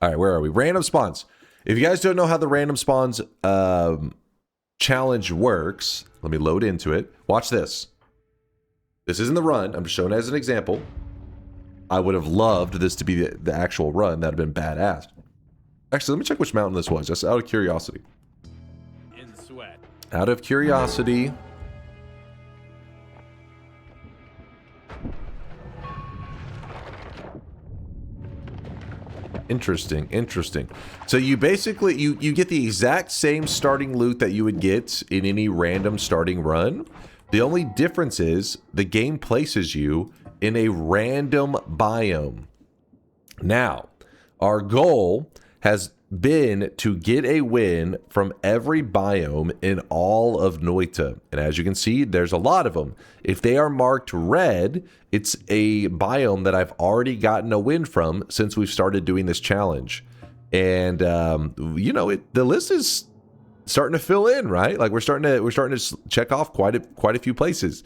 All right, where are we? Random spawns. If you guys don't know how the random spawns challenge works, let me load into it. Watch this. This isn't the run. I'm just showing it as an example. I would have loved this to be the actual run. That would have been badass. Actually, let me check which mountain this was, just out of curiosity. In sweat. Out of curiosity. Interesting, interesting. So you basically, you get the exact same starting loot that you would get in any random starting run. The only difference is the game places you in a random biome. Now, our goal has been to get a win from every biome in all of Noita. And as you can see, there's a lot of them. If they are marked red, it's a biome that I've already gotten a win from since we've started doing this challenge. And you know, the list is starting to fill in, right? Like we're starting to check off quite a few places.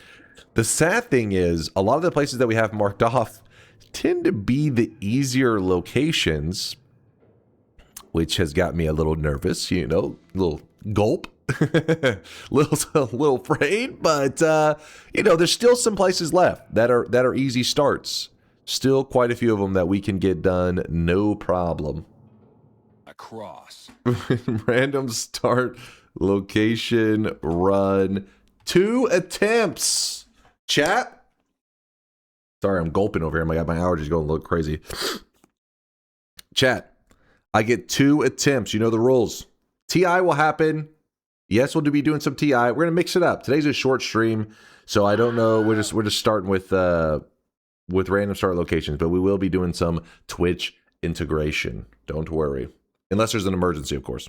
The sad thing is, a lot of the places that we have marked off tend to be the easier locations, which has got me a little nervous, you know, a little gulp, little afraid, but you know, there's still some places left that are easy starts. Still quite a few of them that we can get done, no problem. Across. Random start, location, run, 2 attempts. Chat. Sorry, I'm gulping over here. I got my allergies going a little crazy. Chat. I get 2 attempts. You know the rules. TI will happen. Yes, we'll be doing some TI. We're gonna mix it up. Today's a short stream, so I don't know. We're just starting with random start locations, but we will be doing some Twitch integration. Don't worry, unless there's an emergency, of course.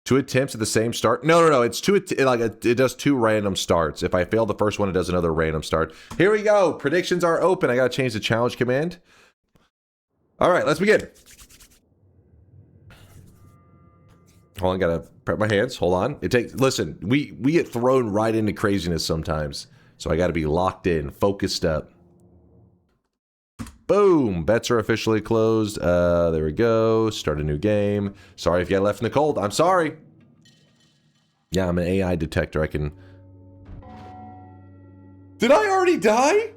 2 attempts at the same start. No. It's it does 2 random starts. If I fail the first one, it does another random start. Here we go. Predictions are open. I gotta change the challenge command. All right, let's begin. Hold on, gotta prep my hands. Hold on. Listen, we get thrown right into craziness sometimes. So I gotta be locked in, focused up. Boom! Bets are officially closed. There we go. Start a new game. Sorry if you got left in the cold. I'm sorry. Yeah, I'm an AI detector. I can... Did I already die?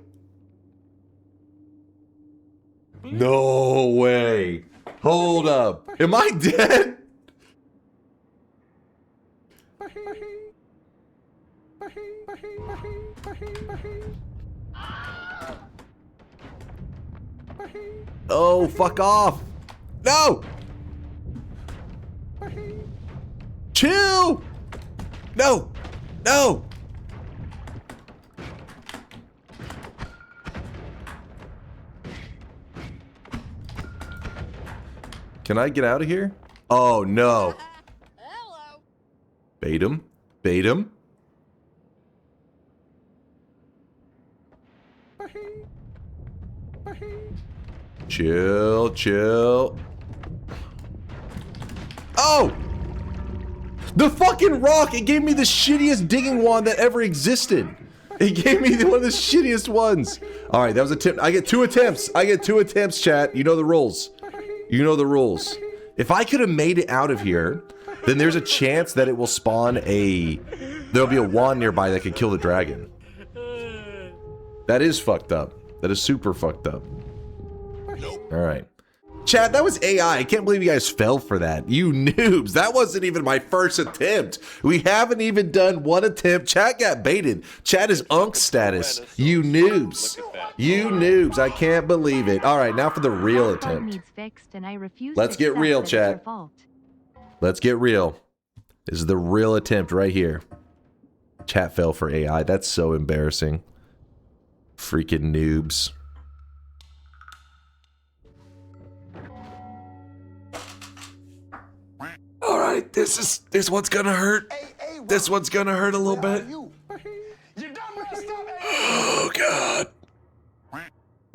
No way. Hold up. Am I dead? Oh, fuck off. No. Chill. No. No. Can I get out of here? Oh, no. Hello. Bait him. Bait him. Chill, chill. Oh! The fucking rock! It gave me the shittiest digging wand that ever existed. It gave me one of the shittiest ones. All right, that was a tip. I get 2 attempts. I get 2 attempts, chat. You know the rules. You know the rules. If I could have made it out of here, then there's a chance that it will spawn there'll be a wand nearby that could kill the dragon. That is fucked up. That is super fucked up. All right. Chat, that was AI. I can't believe you guys fell for that. You noobs. That wasn't even my first attempt. We haven't even done 1 attempt. Chat got baited. Chat is unk status. You noobs. You noobs. I can't believe it. All right, now for the real attempt. Let's get real, chat. Let's get real. This is the real attempt right here. Chat fell for AI. That's so embarrassing. Freaking noobs. All right, this one's gonna hurt. This one's gonna hurt a little bit. Oh God.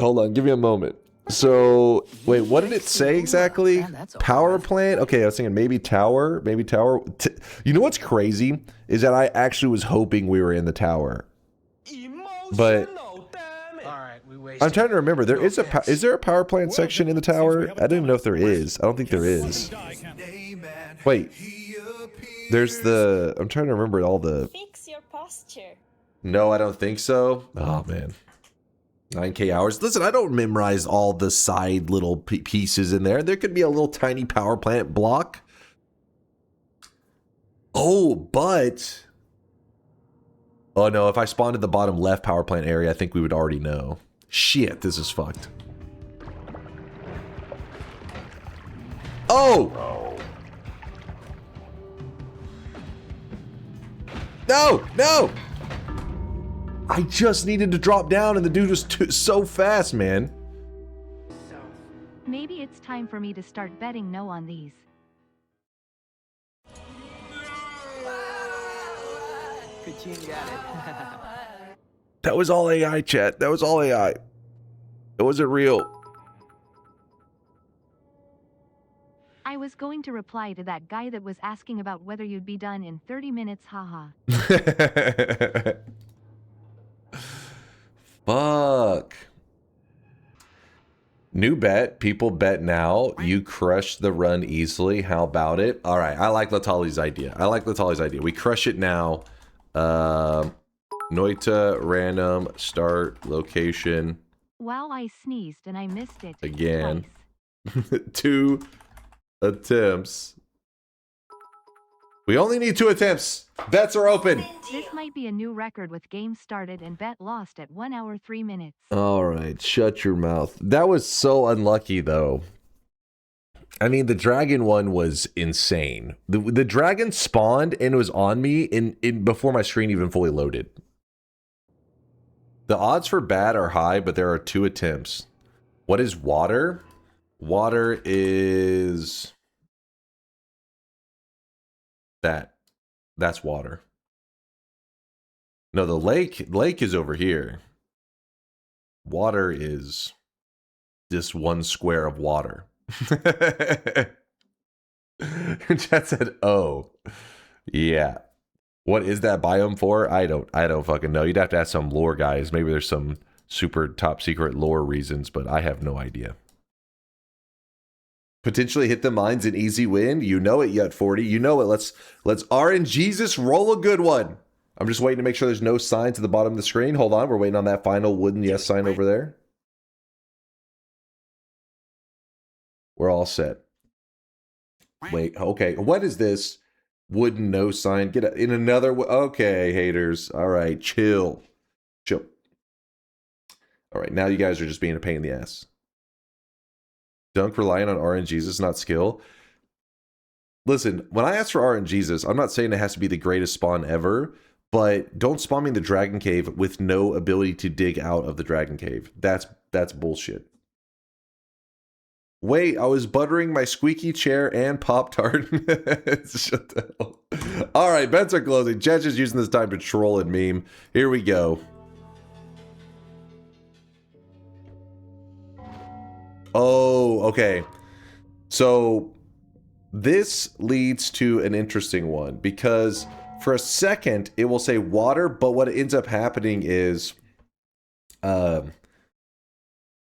Hold on, give me a moment. So, wait, what did it say exactly? Power plant? Okay, I was thinking maybe tower, You know what's crazy? Is that I actually was hoping we were in the tower. But I'm trying to remember. There is is there a power plant section in the tower? I don't even know if there is. I don't think there is. Wait. There's the... I'm trying to remember all the... Fix your posture. No, I don't think so. Oh, man. 9K hours. Listen, I don't memorize all the side little pieces in there. There could be a little tiny power plant block. Oh, but... Oh, no. If I spawned at the bottom left power plant area, I think we would already know. Shit, this is fucked. Oh! No! No! I just needed to drop down and the dude was so fast, man. Maybe it's time for me to start betting no on these. Good team, got it. That was all AI, chat. That was all AI. It wasn't real. I was going to reply to that guy that was asking about whether you'd be done in 30 minutes, haha. Fuck. New bet. People bet now. You crush the run easily. How about it? All right. I like Latali's idea. We crush it now. Noita, random, start, location. Wow, I sneezed and I missed it. Again. Twice. 2 attempts. We only need 2 attempts. Bets are open. This might be a new record with game started and bet lost at 1 hour 3 minutes. All right, shut your mouth. That was so unlucky, though. I mean, the dragon one was insane. The dragon spawned and was on me in before my screen even fully loaded. The odds for bad are high, but there are 2 attempts. What is water? Water is that. That's water. No, the lake is over here. Water is just 1 square of water. Chat said, "Oh, yeah." What is that biome for? I don't fucking know. You'd have to ask some lore guys. Maybe there's some super top secret lore reasons, but I have no idea. Potentially hit the mines an easy win. You know it, yet 40. You know it. Let's RNGesus roll a good one. I'm just waiting to make sure there's no signs at the bottom of the screen. Hold on, we're waiting on that final wooden yes sign over there. We're all set. Wait, okay. What is this? Wooden no sign. Get in another. Okay, haters. All right, chill. Chill. All right, now you guys are just being a pain in the ass. Dunk relying on RNGesus, not skill. Listen, when I ask for RNGesus, I'm not saying it has to be the greatest spawn ever, but don't spawn me in the Dragon Cave with no ability to dig out of the Dragon Cave. That's bullshit. Wait, I was buttering my squeaky chair and Pop-Tart. Shut the hell. All right, bets are closing. Chat's just using this time to troll and meme. Here we go. Oh, okay. So this leads to an interesting one because for a second it will say water, but what ends up happening is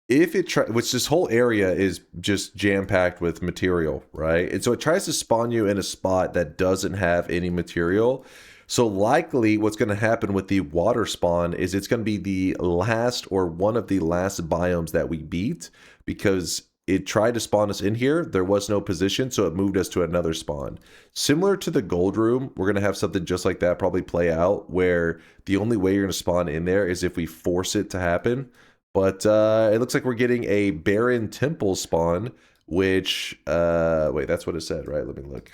if it which this whole area is just jam-packed with material, right? And so it tries to spawn you in a spot that doesn't have any material. So likely what's going to happen with the water spawn is it's going to be the last or one of the last biomes that we beat because it tried to spawn us in here. There was no position, so it moved us to another spawn. Similar to the gold room, we're going to have something just like that probably play out where the only way you're going to spawn in there is if we force it to happen. But it looks like we're getting a barren temple spawn, which, wait, that's what it said, right? Let me look.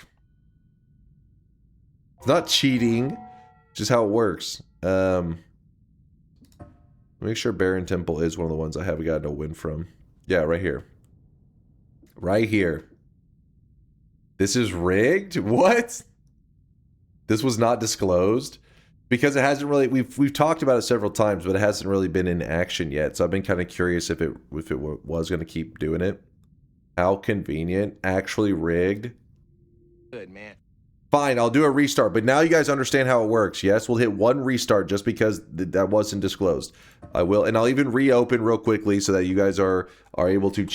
It's not cheating, just how it works. Make sure barren temple is one of the ones I have got no win from. Yeah, right here. Right here. This is rigged? What? This was not disclosed? Because it hasn't really, we've talked about it several times, but it hasn't really been in action yet. So I've been kind of curious if it was going to keep doing it. How convenient. Actually rigged. Good, man. Fine, I'll do a restart, but now you guys understand how it works. Yes, we'll hit one restart just because that wasn't disclosed. I will, and I'll even reopen real quickly so that you guys are able to.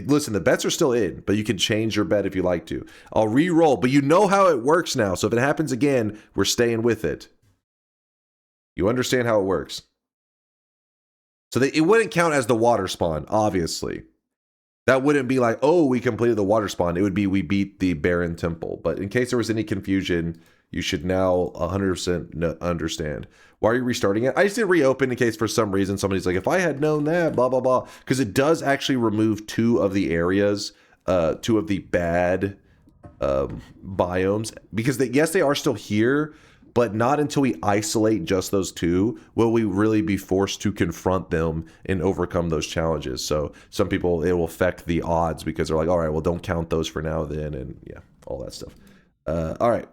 Listen, the bets are still in, but you can change your bet if you like to. I'll re-roll, but you know how it works now. So if it happens again, we're staying with it. You understand how it works. So it wouldn't count as the water spawn, obviously. That wouldn't be like, oh, we completed the water spawn. It would be we beat the Barren Temple. But in case there was any confusion, you should now 100% understand. Why are you restarting it? I just did reopen in case for some reason somebody's like, if I had known that, blah, blah, blah. Because it does actually remove 2 of the areas, 2 of the bad biomes. Because, yes, they are still here, but not until we isolate just those 2 will we really be forced to confront them and overcome those challenges. So some people, it will affect the odds because they're like, all right, well, don't count those for now then, and yeah, all that stuff. All right.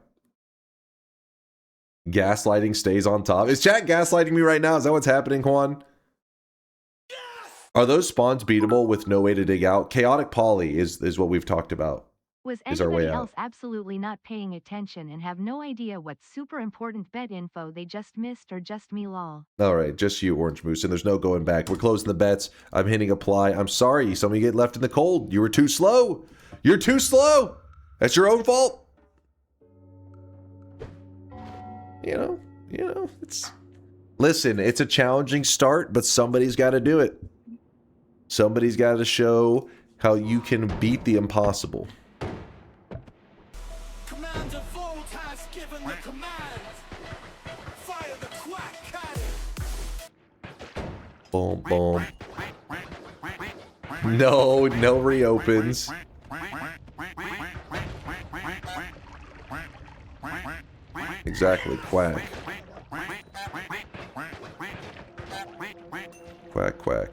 Gaslighting stays on top. Is chat gaslighting me right now? Is that what's happening, Quan? Yes! Are those spawns beatable with no way to dig out? Chaotic poly is what we've talked about. Was Is our way anybody out. else absolutely not paying attention and have no idea what super important bet info they just missed, or just me lol? All right, just you, Orange Moose, and there's no going back. We're closing the bets. I'm hitting apply. I'm sorry, some of you get left in the cold. You were too slow. You're too slow. That's your own fault. You know, it's... Listen, it's a challenging start, but somebody's got to do it. Somebody's got to show how you can beat the impossible. Commander Volt has given the command. Fire the quack cannon. Boom, boom. No reopens. Exactly, quack. Quack, quack.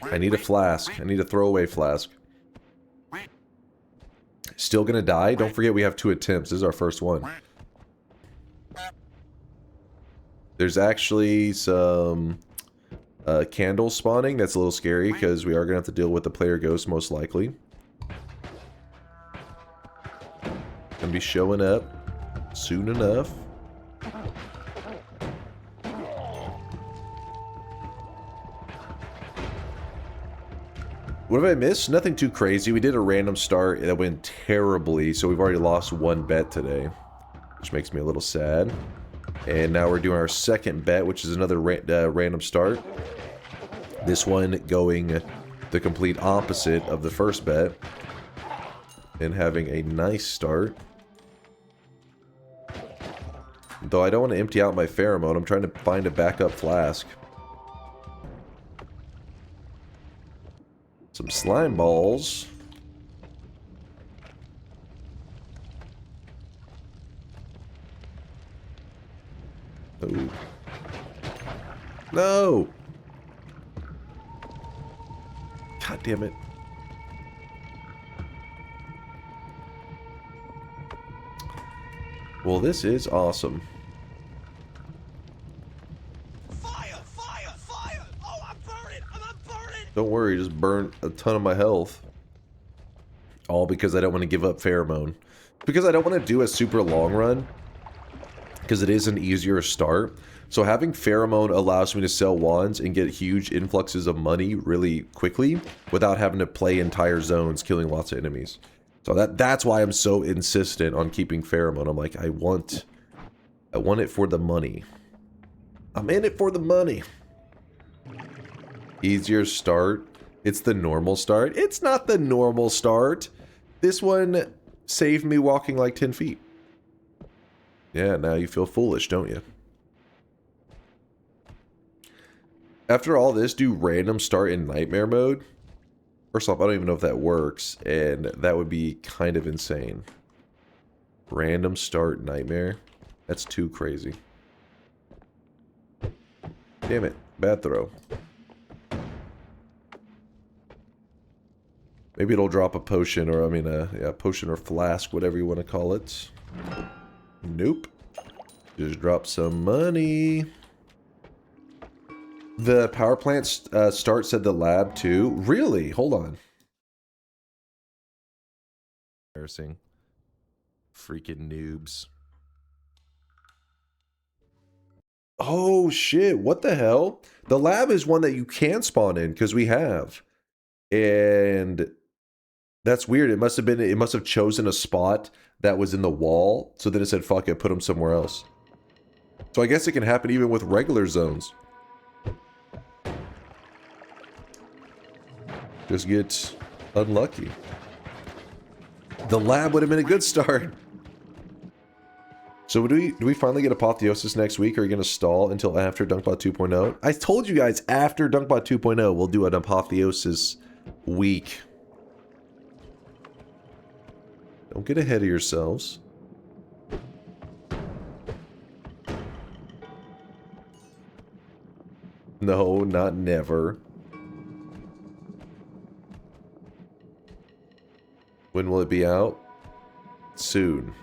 I need a flask. I need a throwaway flask. Still gonna die? Don't forget we have 2 attempts. This is our first one. There's actually some candles spawning. That's a little scary because we are gonna have to deal with the player ghost most likely. Gonna be showing up soon enough. What have I missed? Nothing too crazy. We did a random start that went terribly, so we've already lost 1 bet today, which makes me a little sad. And now we're doing our second bet, which is another random start. This one going the complete opposite of the first bet, and having a nice start. Though I don't want to empty out my pheromone, I'm trying to find a backup flask. Some slime balls. Oh. No! God damn it. Well, this is awesome. Don't worry, just burn a ton of my health. All because I don't want to give up pheromone. Because I don't want to do a super long run. Because it is an easier start. So having pheromone allows me to sell wands and get huge influxes of money really quickly. Without having to play entire zones, killing lots of enemies. So that's why I'm so insistent on keeping pheromone. I'm like, I want it for the money. I'm in it for the money. Easier start. It's the normal start. It's not the normal start. This one saved me walking like 10 feet. Yeah, now you feel foolish, don't you? After all this, do random start in nightmare mode? First off, I don't even know if that works, and that would be kind of insane. Random start nightmare? That's too crazy. Damn it. Bad throw. Maybe it'll drop a potion, or I mean a potion or flask, whatever you want to call it. Nope. Just drop some money. The power plant start said the lab too. Really? Hold on. Embarrassing. Freaking noobs. Oh shit, what the hell? The lab is one that you can spawn in because we have. And that's weird. It must have chosen a spot that was in the wall. So then it said, fuck it, put them somewhere else. So I guess it can happen even with regular zones. Just get unlucky. The lab would have been a good start. So do we finally get Apotheosis next week, or are you going to stall until after Dunkbot 2.0? I told you guys after Dunkbot 2.0 we'll do an Apotheosis week. Don't get ahead of yourselves. No, not never. When will it be out? Soon.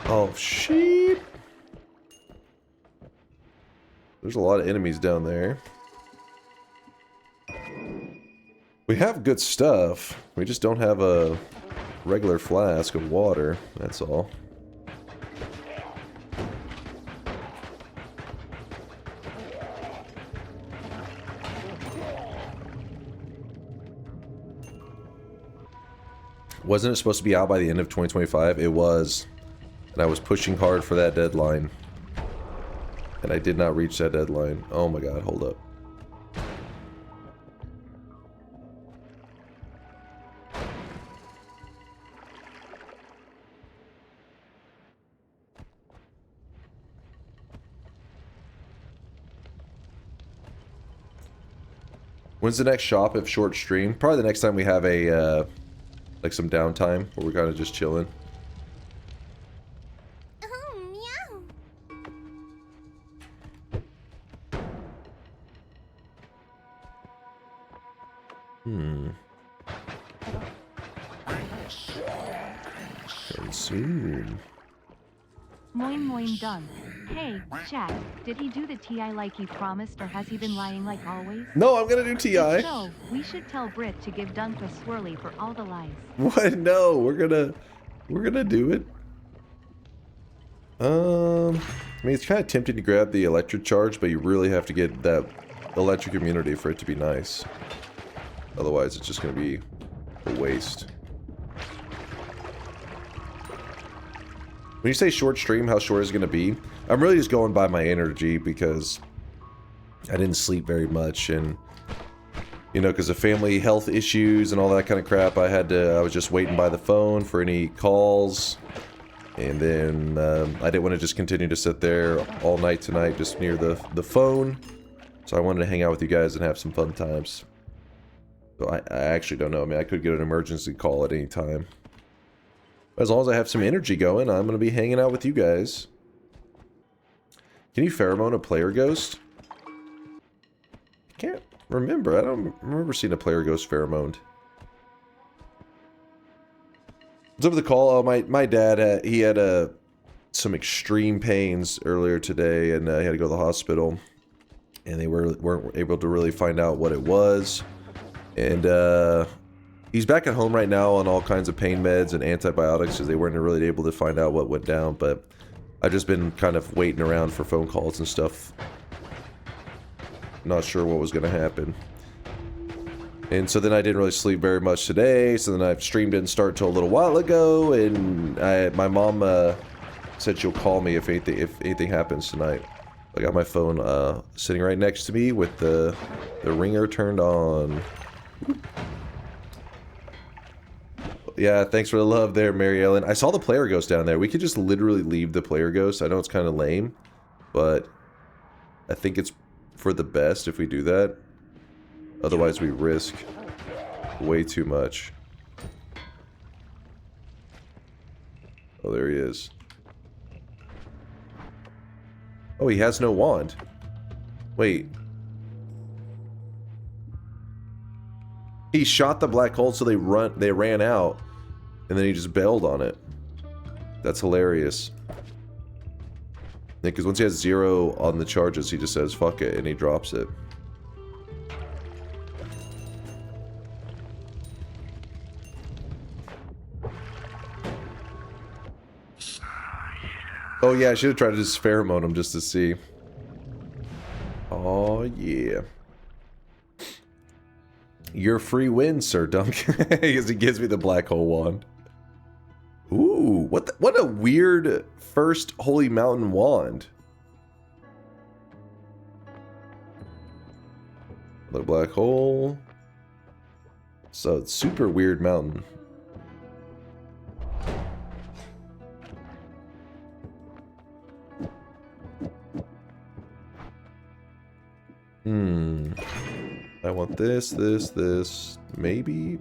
Oh, shit. There's a lot of enemies down there. We have good stuff. We just don't have a regular flask of water. That's all. Wasn't it supposed to be out by the end of 2025? It was. And I was pushing hard for that deadline. And I did not reach that deadline. Oh my god, hold up. When's the next shop if short stream? Probably the next time we have a, like some downtime where we're kind of just chilling. Soon. Moin moin done. Hey, chat, did he do the TI like he promised, or has he been lying like always? No, I'm gonna do TI. If so, we should tell Brit to give Dunk a swirly for all the lies. What? No, we're gonna do it. I mean, it's kind of tempting to grab the electric charge, but you really have to get that electric immunity for it to be nice. Otherwise, it's just gonna be a waste. When you say short stream, how short is it going to be? I'm really just going by my energy because I didn't sleep very much, and you know, because of family health issues and all that kind of crap, I was just waiting by the phone for any calls, and then I didn't want to just continue to sit there all night tonight just near the phone, so I wanted to hang out with you guys and have some fun times. So I actually don't know. I mean, I could get an emergency call at any time. As long as I have some energy going, I'm going to be hanging out with you guys. Can you pheromone a player ghost? I can't remember. I don't remember seeing a player ghost pheromoned. What's up with the call? Oh, my dad, he had some extreme pains earlier today, and he had to go to the hospital. And they weren't able to really find out what it was. And, he's back at home right now on all kinds of pain meds and antibiotics because they weren't really able to find out what went down, but I've just been kind of waiting around for phone calls and stuff. Not sure what was going to happen. And so then I didn't really sleep very much today, so then I stream didn't start till a little while ago, and my mom said she'll call me if anything happens tonight. I got my phone sitting right next to me with the ringer turned on. Yeah, thanks for the love there, Mary Ellen. I saw the player ghost down there. We could just literally leave the player ghost. I know it's kind of lame, but I think it's for the best if we do that. Otherwise, we risk way too much. Oh, there he is. Oh, he has no wand. Wait. He shot the black hole so they ran out. And then he just bailed on it. That's hilarious. Because once he has 0 on the charges, he just says, fuck it, and he drops it. Oh yeah, I should have tried to just pheromone him just to see. Oh yeah. Your free win, Sir Dunk. Because he gives me the black hole wand. Ooh, what a weird first Holy Mountain wand. The black hole. So it's super weird mountain. I want this, this. Maybe,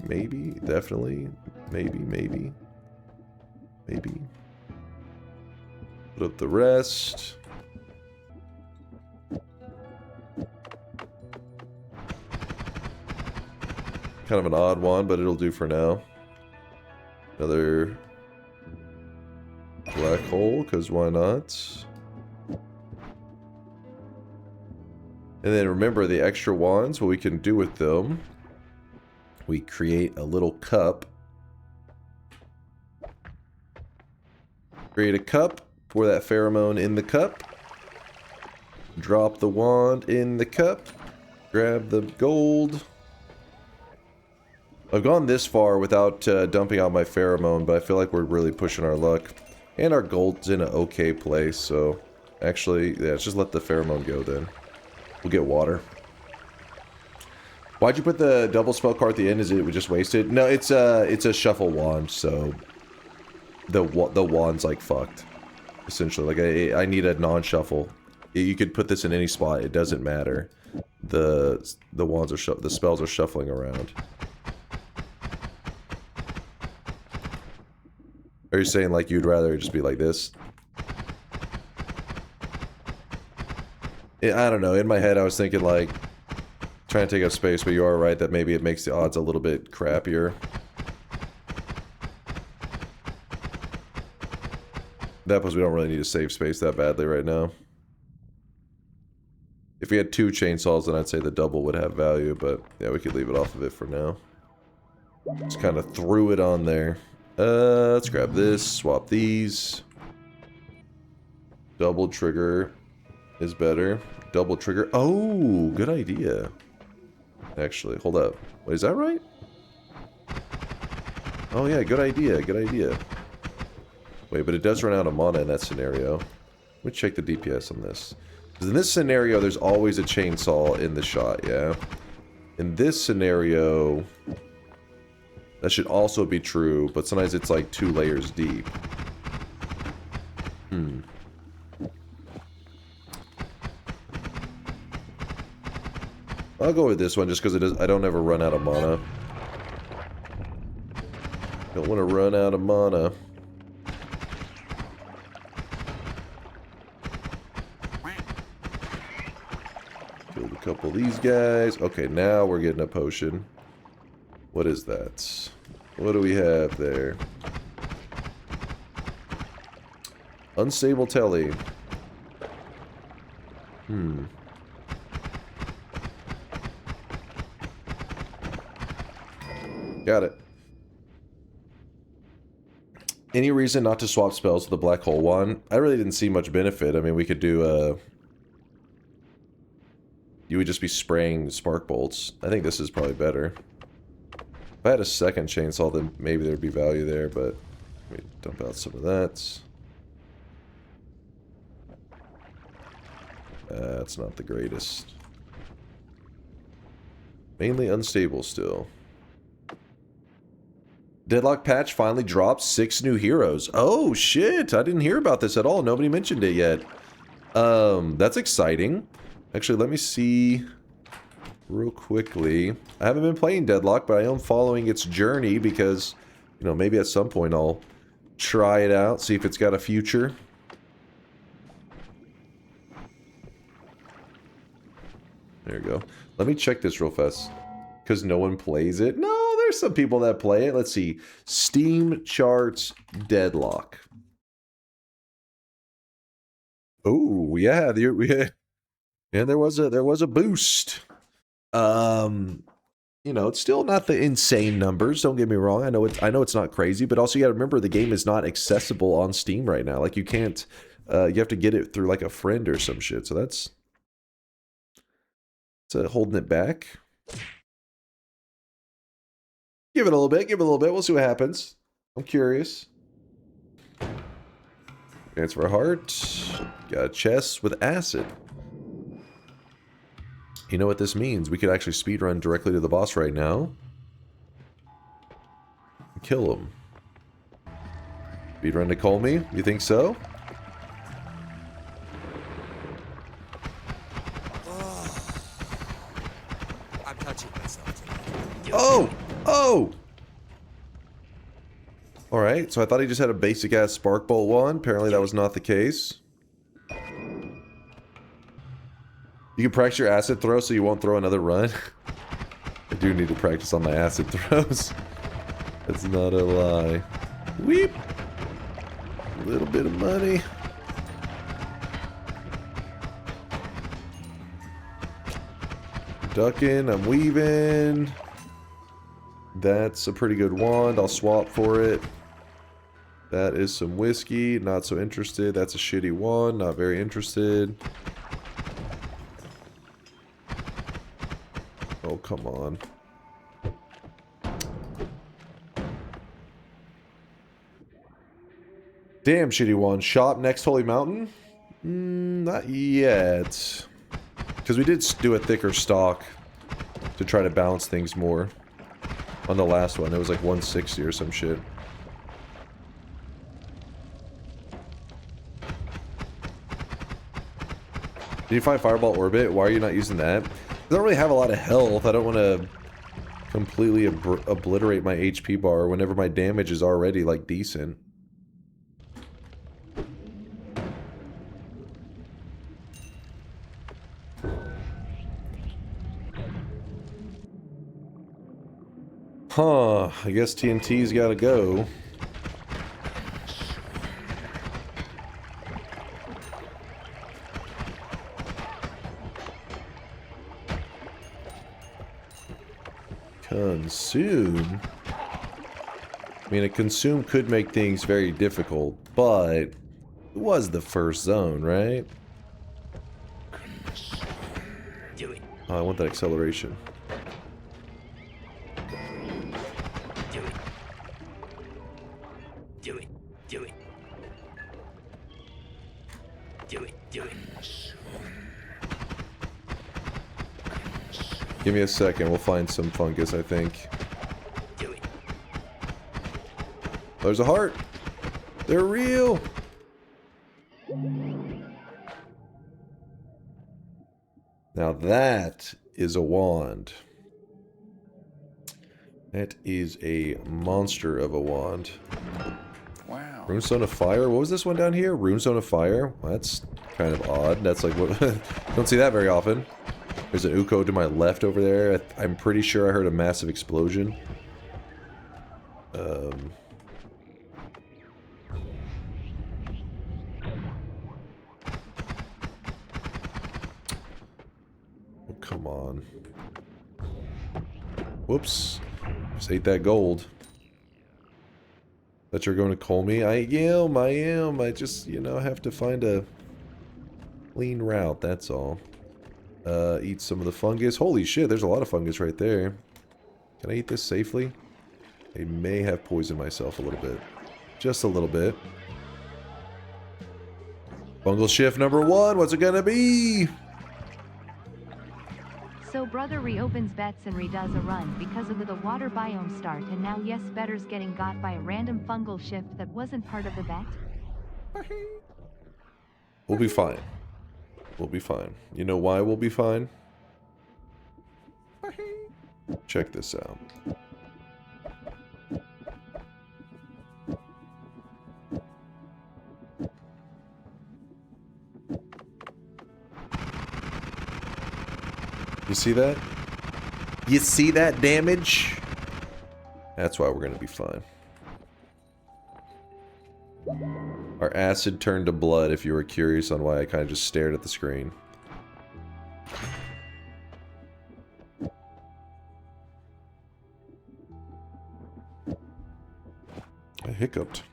definitely. Maybe. Put up the rest. Kind of an odd one, but it'll do for now. Another black hole, because why not? And then remember the extra wands, what we can do with them. We create a little cup. Create a cup, pour that pheromone in the cup. Drop the wand in the cup. Grab the gold. I've gone this far without dumping out my pheromone, but I feel like we're really pushing our luck. And our gold's in an okay place, so... Actually, yeah, let's just let the pheromone go then. We'll get water. Why'd you put the double spell card at the end? Is it just wasted? No, it's a shuffle wand, so... The wand's like fucked. Essentially, like I need a non-shuffle. You could put this in any spot, it doesn't matter. The wands are the spells are shuffling around. Are you saying like you'd rather just be like this? I don't know. In my head, I was thinking like trying to take up space, but you are right that maybe it makes the odds a little bit crappier. That plus we don't really need to save space that badly right now. If we had 2 chainsaws, then I'd say the double would have value, but yeah, we could leave it off of it for now. Just kind of threw it on there. Let's grab this, swap these. Double trigger is better. Double trigger. Oh, good idea. Actually, hold up. Wait, is that right? Oh yeah, good idea, good idea. Wait, but it does run out of mana in that scenario. Let me check the DPS on this. Because in this scenario, there's always a chainsaw in the shot, yeah? In this scenario, that should also be true, but sometimes it's like 2 layers deep. I'll go with this one just because I don't ever run out of mana. Don't want to run out of mana. Killed a couple of these guys. Okay, now we're getting a potion. What is that? What do we have there? Unstable telly. Got it. Any reason not to swap spells with the black hole wand? I really didn't see much benefit. I mean, we could do you would just be spraying spark bolts. I think this is probably better. If I had a second chainsaw, then maybe there'd be value there, but let me dump out some of that. That's not the greatest. Mainly unstable still. Deadlock patch finally dropped 6 new heroes. Oh shit, I didn't hear about this at all. Nobody mentioned it yet. That's exciting. Actually, let me see real quickly. I haven't been playing Deadlock, but I am following its journey because, you know, maybe at some point I'll try it out, see if it's got a future. There you go. Let me check this real fast. Because no one plays it. No, there's some people that play it. Let's see. Steam charts Deadlock. Oh, yeah. There was a boost. You know, it's still not the insane numbers, don't get me wrong. I know it's not crazy, but also you got to remember the game is not accessible on Steam right now. Like you can't You have to get it through like a friend or some shit. So that's holding it back. Give it a little bit. Give it a little bit. We'll see what happens. I'm curious. Transfer a heart. Got a chest with acid. You know what this means? We could actually speedrun directly to the boss right now. Kill him. Speedrun to call me? You think so? I'm touching myself today. Oh! Oh! Alright, so I thought he just had a basic ass spark bolt wand. Apparently that was not the case. You can practice your acid throw so you won't throw another run. I do need to practice on my acid throws. That's not a lie. Weep! A little bit of money. Ducking, I'm weaving. That's a pretty good wand. I'll swap for it. That is some whiskey. Not so interested. That's a shitty wand. Not very interested. Oh, come on. Damn shitty wand. Shop next Holy Mountain? Not yet. Because we did do a thicker stock to try to balance things more. On the last one, it was like 160 or some shit. Did you find Fireball Orbit? Why are you not using that? I don't really have a lot of health. I don't want to completely obliterate my HP bar whenever my damage is already, like, decent. Huh, I guess TNT's gotta go. Consume? I mean, a consume could make things very difficult, but it was the first zone, right? Oh, I want that acceleration. Give me a second, we'll find some fungus, I think. There's a heart! They're real! Now that is a wand. That is a monster of a wand. Wow. Runestone of Fire? What was this one down here? Runestone of Fire? Well, that's kind of odd. That's like what... Don't see that very often. There's an Uko to my left over there. I'm pretty sure I heard a massive explosion. Oh, come on. Whoops. Just ate that gold. That you're going to call me? I am. I just, you know, have to find a clean route, that's all. Eat some of the fungus. Holy shit, there's a lot of fungus right there. Can I eat this safely? I may have poisoned myself a little bit. Just a little bit. Fungal shift number 1, what's it gonna be? So brother reopens bets and redoes a run because of the water biome start, and now yes, better's getting got by a random fungal shift that wasn't part of the bet? We'll be fine. We'll be fine. You know why we'll be fine? Check this out. You see that? You see that damage? That's why we're gonna be fine. Our acid turned to blood, if you were curious on why I kind of just stared at the screen. I hiccuped.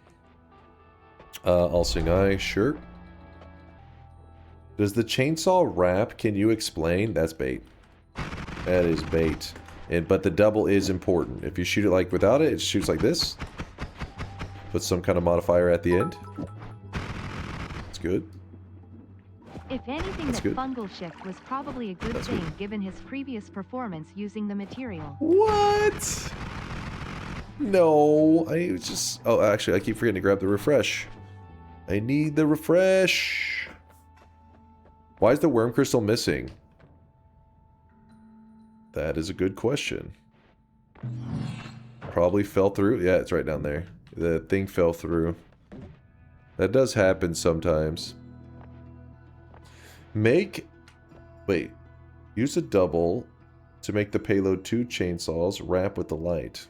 I'll sing I, sure. Does the chainsaw wrap? Can you explain? That's bait. That is bait. But the double is important. If you shoot it like without it, it shoots like this. Put some kind of modifier at the end. It's good. If anything, That's that good. fungal shift was probably a good That's thing good. given his previous performance using the material. What? No, I just... Oh, actually, I keep forgetting to grab the refresh. I need the refresh. Why is the worm crystal missing? That is a good question. Probably fell through. Yeah, it's right down there. The thing fell through. That does happen sometimes. Wait. Use a double to make the payload 2 chainsaws. Wrap with the light.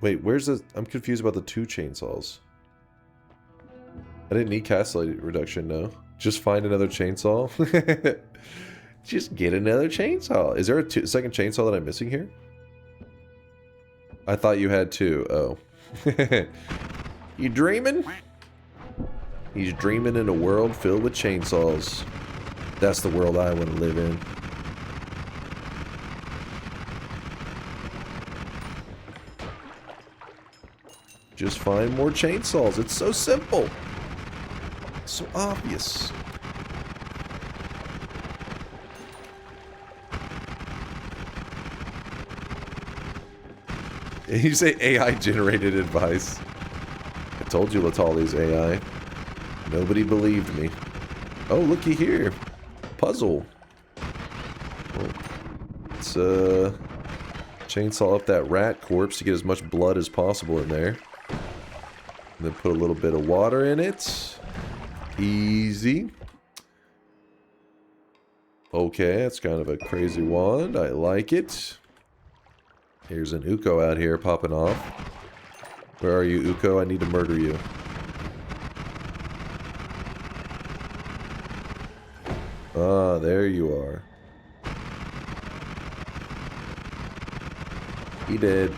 Wait, where's the... I'm confused about the 2 chainsaws. I didn't need cast light reduction, no. Just find another chainsaw. Just get another chainsaw. Is there a second chainsaw that I'm missing here? I thought you had 2. Oh. You dreaming? He's dreaming in a world filled with chainsaws. That's the world I want to live in. Just find more chainsaws. It's so simple. So obvious. You say AI generated advice. I told you Latali's AI. Nobody believed me. Oh, looky here. Puzzle. Well, let's chainsaw up that rat corpse to get as much blood as possible in there. And then put a little bit of water in it. Easy. Okay, that's kind of a crazy wand. I like it. Here's an Uko out here popping off. Where are you, Uko? I need to murder you. Ah, there you are. He did.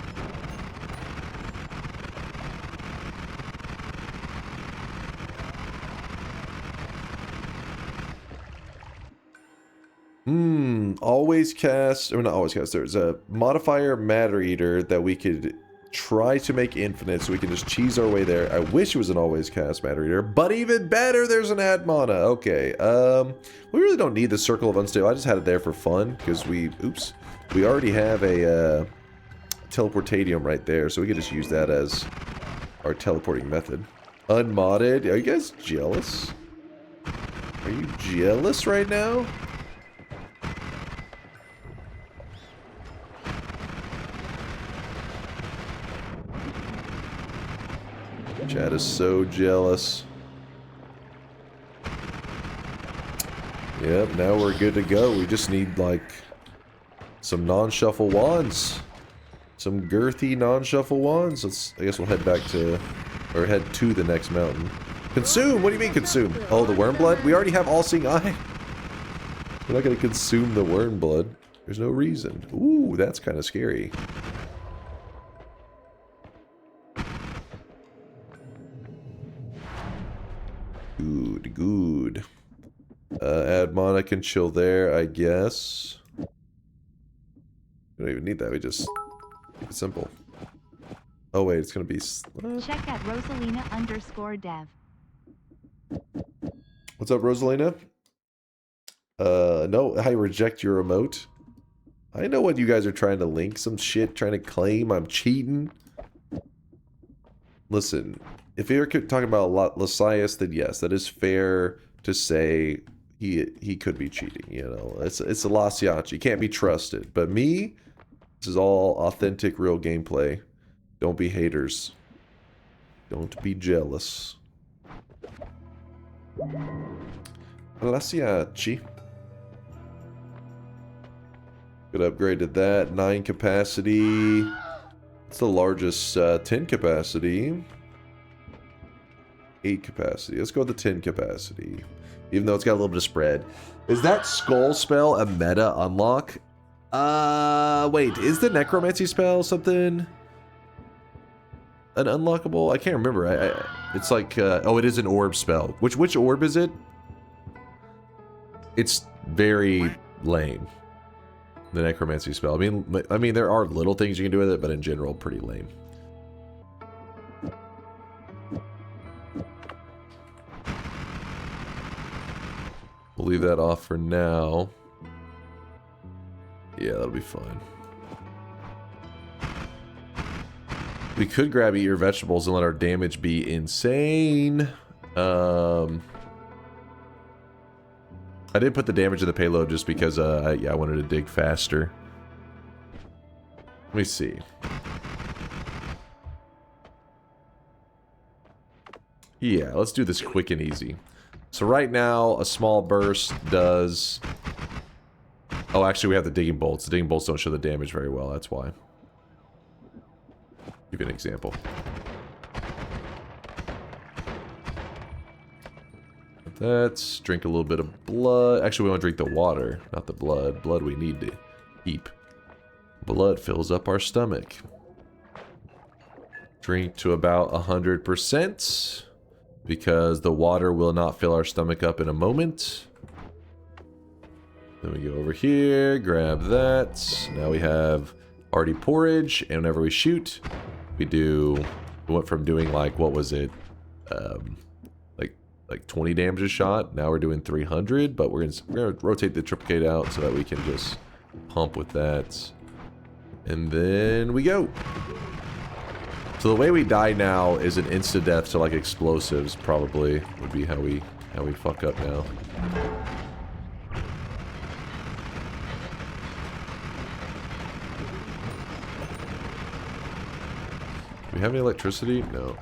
Always cast, or not always cast, there's a modifier matter eater that we could try to make infinite so we can just cheese our way there. I wish it was an always cast matter eater, but even better, there's an add mana. Okay, we really don't need the circle of unstable. I just had it there for fun because we already have a teleportadium right there, so we could just use that as our teleporting method. Unmodded, are you guys jealous? Are you jealous right now? Chad is so jealous. Yep, now we're good to go. We just need, like, some non-shuffle wands. Some girthy non-shuffle wands. I guess we'll head back to... or head to the next mountain. Consume! What do you mean consume? Oh, the worm blood? We already have all-seeing eye. We're not gonna consume the worm blood. There's no reason. Ooh, that's kind of scary. Good. Add mana can chill there, I guess. We don't even need that, we just keep it simple. Oh wait, it's gonna be... Check at Rosalina_dev. What's up, Rosalina? No, I reject your emote. I know what you guys are trying to link. Some shit, trying to claim I'm cheating. Listen, if you're talking about Lysias, then yes, that is fair to say he could be cheating, you know. It's a Lysiach. He can't be trusted. But me, this is all authentic, real gameplay. Don't be haters. Don't be jealous. Lysiachi. Could upgrade to that. 9 capacity. It's the largest 10 capacity. 8 capacity. Let's go with the 10 capacity. Even though it's got a little bit of spread. Is that skull spell a meta unlock? Wait, is the necromancy spell something? An unlockable? I can't remember. It's like, oh, it is an orb spell. Which orb is it? It's very lame. The necromancy spell. I mean, there are little things you can do with it, but in general, pretty lame. We'll leave that off for now. Yeah, that'll be fine. We could grab Eat Your Vegetables and let our damage be insane. I did put the damage in the payload just because yeah, I wanted to dig faster. Let me see. Yeah, let's do this quick and easy. So right now, a small burst does... Oh, actually, we have the digging bolts. The digging bolts don't show the damage very well, that's why. Give you an example. Let's drink a little bit of blood. Actually, we want to drink the water, not the blood. Blood we need to keep. Blood fills up our stomach. Drink to about 100%, because the water will not fill our stomach up in a moment. Then we go over here, grab that. Now we have already porridge, and whenever we shoot, we went from doing like, what was it? Like 20 damage a shot. Now we're doing 300, but we're gonna rotate the triplicate out so that we can just pump with that. And then we go. So the way we die now is an insta-death to like explosives, probably, would be how we fuck up now. Do we have any electricity? No.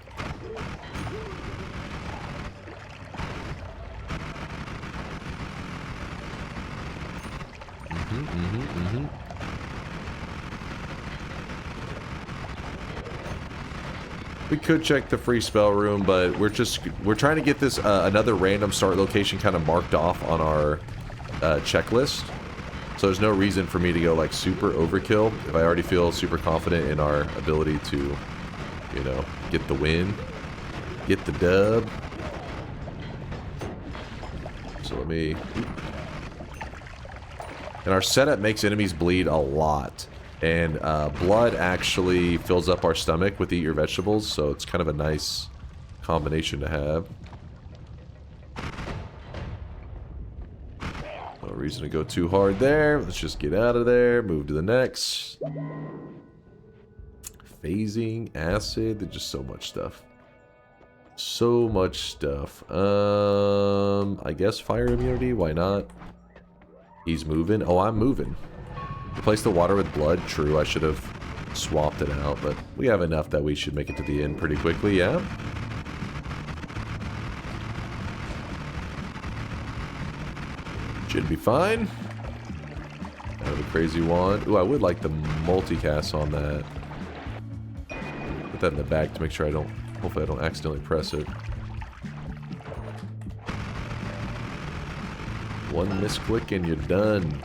We could check the free spell room, but we're trying to get this another random start location kind of marked off on our checklist. So there's no reason for me to go like super overkill if I already feel super confident in our ability to, you know, get the win, get the dub. So let me... And our setup makes enemies bleed a lot. And blood actually fills up our stomach with Eat Your Vegetables, so it's kind of a nice combination to have. No reason to go too hard there. Let's just get out of there, move to the next. Phasing, acid, there's just so much stuff. So much stuff. I guess fire immunity, why not? He's moving. Oh, I'm moving. Replace the water with blood. True, I should have swapped it out, but we have enough that we should make it to the end pretty quickly, yeah? Should be fine. I have a crazy wand. Ooh, I would like the multicast on that. Put that in the back to make sure I don't... Hopefully I don't accidentally press it. One misclick and you're done.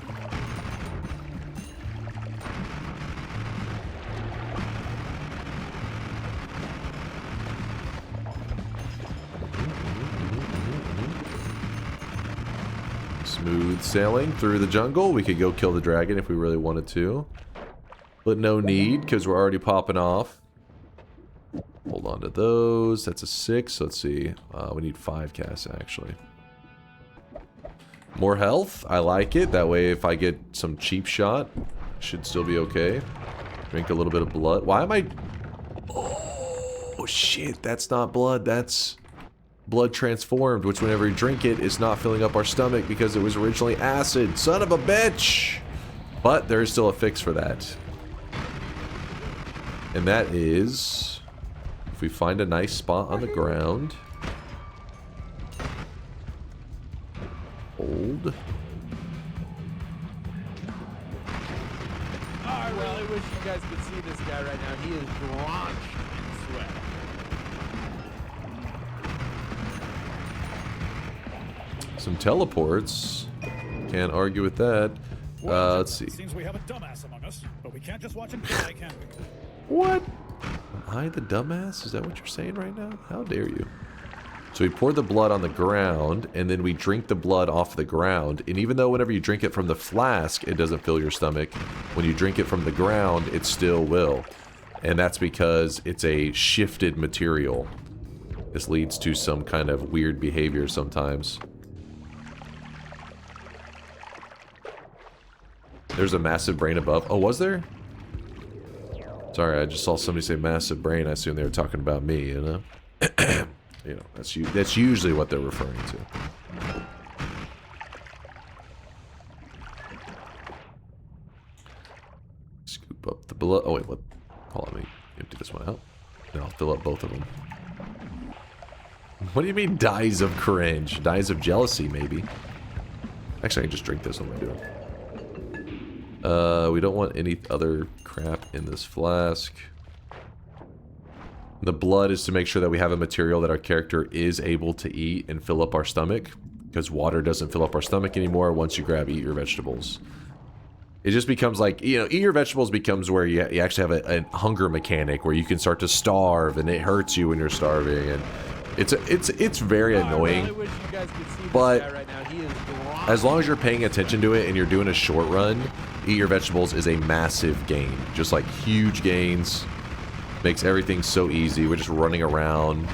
Smooth sailing through the jungle. We could go kill the dragon if we really wanted to. But no need, because we're already popping off. Hold on to those. That's a 6. Let's see. We need 5 casts, actually. More health. I like it. That way, if I get some cheap shot, should still be okay. Drink a little bit of blood. Why am I... Oh, shit. That's not blood. That's... blood transformed, which whenever we drink it, is not filling up our stomach because it was originally acid. Son of a bitch! But there is still a fix for that. And that is... if we find a nice spot on the ground... hold... I really wish you guys could see this guy right now. He is drenched in sweat. Some teleports. Can't argue with that. Let's see. Seems we have a dumbass among us, but we can't just watch him die, can we? What? Am I the dumbass? Is that what you're saying right now? How dare you? So we pour the blood on the ground, and then we drink the blood off the ground. And even though whenever you drink it from the flask, it doesn't fill your stomach, when you drink it from the ground, it still will. And that's because it's a shifted material. This leads to some kind of weird behavior sometimes. There's a massive brain above. Oh, was there? Sorry, I just saw somebody say massive brain. I assume they were talking about me, you know? You know, that's usually what they're referring to. Scoop up the blood. Oh, wait, what? Hold on, let me empty this one out. Then I'll fill up both of them. What do you mean, dyes of cringe? Dyes of jealousy, maybe. Actually, I can just drink this. What am I doing? We don't want any other crap in this flask. The blood is to make sure that we have a material that our character is able to eat and fill up our stomach. Because water doesn't fill up our stomach anymore once you grab eat your vegetables. It just becomes like, you know, eat your vegetables becomes where you actually have a hunger mechanic where you can start to starve and it hurts you when you're starving. And it's very annoying. I wish you guys could see this But guy right now. He is blind. as long as you're paying attention to it and you're doing a short run, eat your vegetables is a massive gain. Just like huge gains. Makes everything so easy. We're just running around,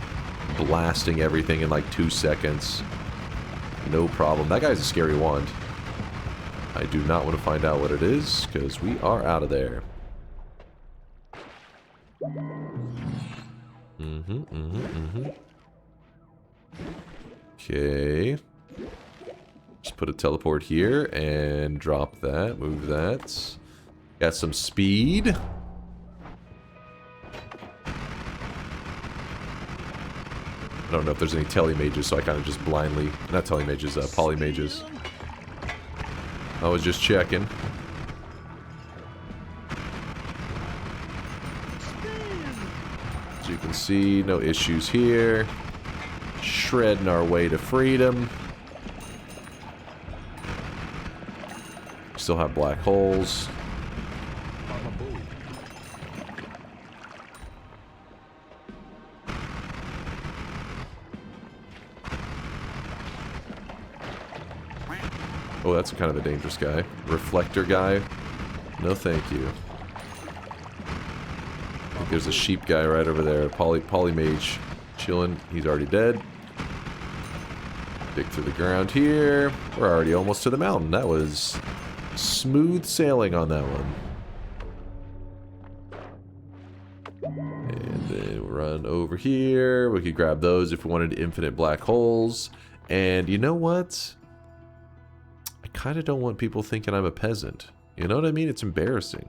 blasting everything in like 2 seconds. No problem. That guy's a scary wand. I do not want to find out what it is, because we are out of there. Okay. Just put a teleport here and drop that. Move that. Got some speed. I don't know if there's any telemages, so I kind of just blindly... Not telemages, polymages. I was just checking. As you can see, no issues here. Shredding our way to freedom. Still have black holes. Oh, that's kind of a dangerous guy. Reflector guy. No, thank you. I think there's a sheep guy right over there. Polymage chilling. He's already dead. Dig through the ground here. We're already almost to the mountain. That was smooth sailing on that one. And then we'll run over here. We could grab those if we wanted infinite black holes. And you know what? I kind of don't want people thinking I'm a peasant. You know what I mean? It's embarrassing.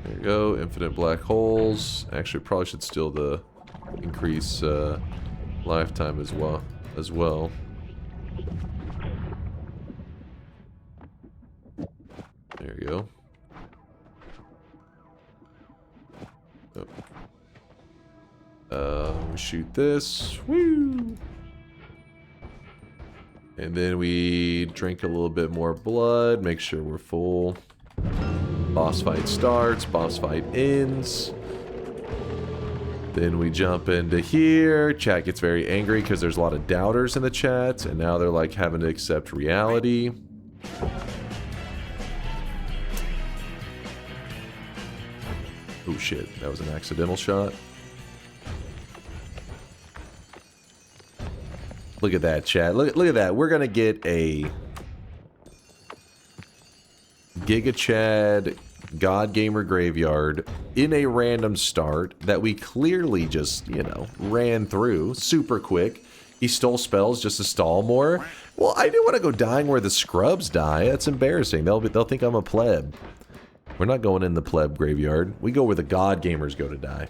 There you go, infinite black holes. Actually, probably should steal the increase lifetime as well. There you go. Oh. We shoot this. Woo! And then we drink a little bit more blood, make sure we're full. Boss fight starts, boss fight ends. Then we jump into here. Chat gets very angry because there's a lot of doubters in the chat, and now they're like having to accept reality. Oh shit, that was an accidental shot. Look at that, chat. Look at that. We're gonna get a Giga Chad God Gamer Graveyard in a random start that we clearly just, you know, ran through super quick. He stole spells just to stall more. Well, I do want to go dying where the scrubs die. That's embarrassing. They'll think I'm a pleb. We're not going in the pleb graveyard. We go where the God Gamers go to die.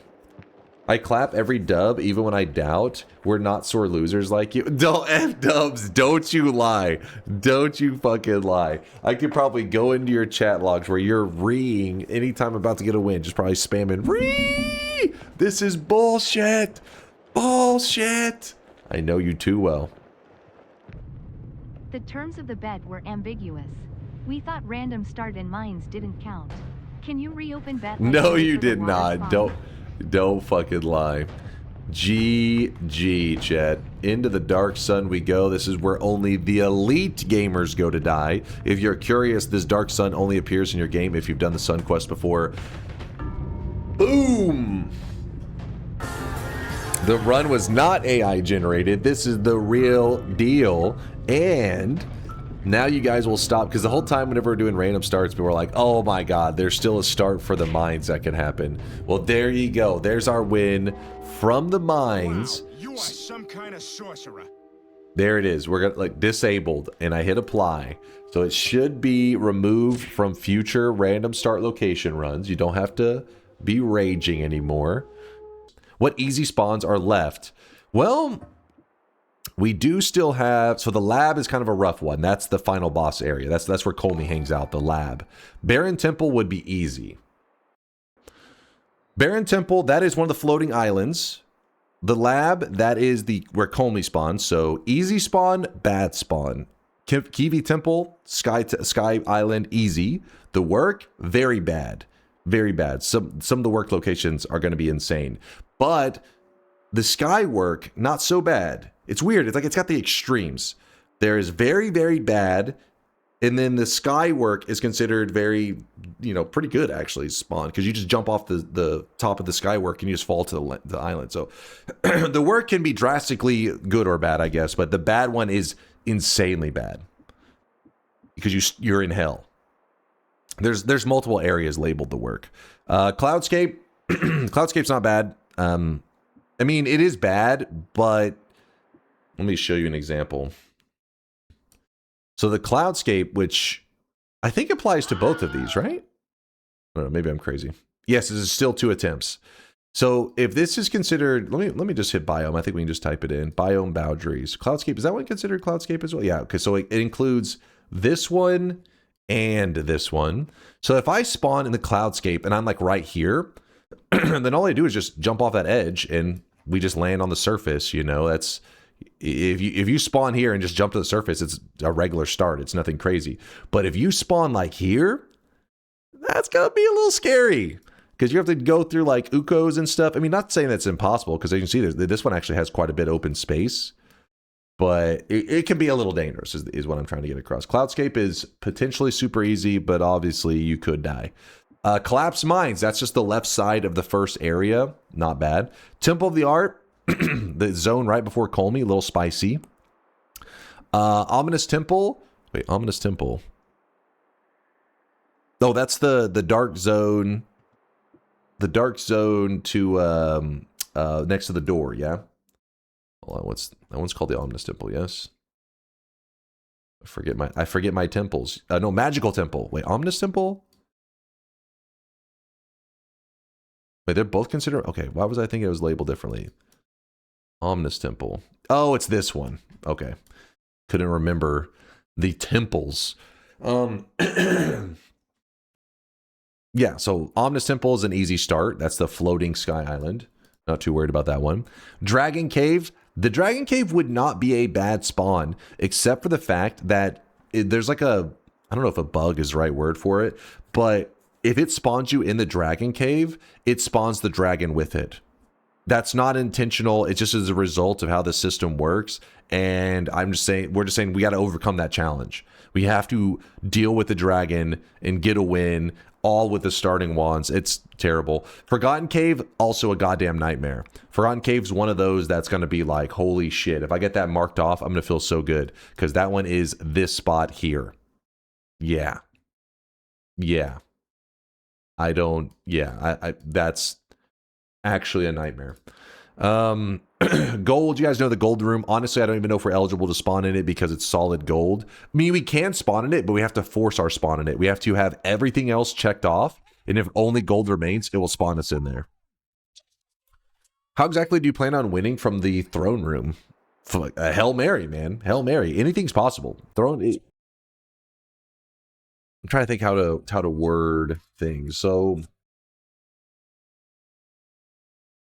I clap every dub, even when I doubt. We're not sore losers like you. Don't F-dubs. Don't you lie. Don't you fucking lie. I could probably go into your chat logs where you're reeing anytime I'm about to get a win. Just probably spamming ree. This is bullshit. Bullshit. I know you too well. The terms of the bet were ambiguous. We thought random start and mines didn't count. Can you reopen bet? No, you did not. Don't fucking lie. GG, chat. Into the dark sun we go. This is where only the elite gamers go to die. If you're curious, this dark sun only appears in your game if you've done the sun quest before. Boom! The run was not AI generated. This is the real deal. And now you guys will stop, because the whole time whenever we're doing random starts, people were like, oh my god, there's still a start for the mines that can happen. Well, there you go. There's our win from the mines. Wow, you are some kind of sorcerer. There it is. We're gonna like disabled, and I hit apply. So it should be removed from future random start location runs. You don't have to be raging anymore. What easy spawns are left? Well, we do still have, so the lab is kind of a rough one. That's the final boss area. That's where Colmy hangs out, the lab. Barren Temple would be easy. Barren Temple, that is one of the floating islands. The lab, that is where Colmy spawns. So easy spawn, bad spawn. Kiwi Temple, Sky Island, easy. The work, very bad. Very bad. Some of the work locations are going to be insane. But the sky work, not so bad. It's weird. It's like it's got the extremes. There is very, very bad. And then the sky work is considered very, pretty good actually, spawn. Because you just jump off the top of the sky work and you just fall to the island. So the work can be drastically good or bad, I guess. But the bad one is insanely bad. Because you're in hell. There's multiple areas labeled the work. Cloudscape. Cloudscape's not bad. I mean, it is bad, but let me show you an example. So the Cloudscape, which I think applies to both of these, right? I don't know, maybe I'm crazy. Yes, this is still 2 attempts. So if this is considered, let me just hit biome. I think we can just type it in. Biome boundaries. Cloudscape, is that one considered Cloudscape as well? Yeah, okay, so it includes this one and this one. So if I spawn in the Cloudscape and I'm like right here, then all I do is just jump off that edge and we just land on the surface, that's if you spawn here and just jump to the surface, it's a regular start. It's nothing crazy. But if you spawn like here, that's gonna be a little scary because you have to go through like ukos and stuff. I mean, not saying that's impossible because as you can see, this one actually has quite a bit of open space, but it can be a little dangerous is what I'm trying to get across. Cloudscape is potentially super easy, but obviously you could die. Collapse Mines, that's just the left side of the first area. Not bad. Temple of the Art, the zone right before Colmy, a little spicy. Ominous Temple. Wait, Ominous Temple. Oh, that's the dark zone. The dark zone to next to the door, yeah? Hold on, that one's called the Ominous Temple, yes? I forget my temples. No, Magical Temple. Wait, Ominous Temple? Wait, they're both considered? Okay, why was I thinking it was labeled differently? Ominous Temple. Oh, it's this one. Okay. Couldn't remember the temples. Yeah, so Ominous Temple is an easy start. That's the floating sky island. Not too worried about that one. Dragon Cave. The Dragon Cave would not be a bad spawn, except for the fact that there's like I don't know if a bug is the right word for it, but if it spawns you in the Dragon Cave, it spawns the dragon with it. That's not intentional. It's just as a result of how the system works. And we're just saying we got to overcome that challenge. We have to deal with the dragon and get a win, all with the starting wands. It's terrible. Forgotten Cave, also a goddamn nightmare. Forgotten Cave's one of those that's going to be like, holy shit. If I get that marked off, I'm going to feel so good. Because that one is this spot here. Yeah. Yeah. That's actually a nightmare. Gold, you guys know the gold room. Honestly, I don't even know if we're eligible to spawn in it because it's solid gold. I mean, we can spawn in it, but we have to force our spawn in it. We have to have everything else checked off, and if only gold remains, it will spawn us in there. How exactly do you plan on winning from the throne room? Hail Mary, man. Hail Mary. Anything's possible. I'm trying to think how to word things. So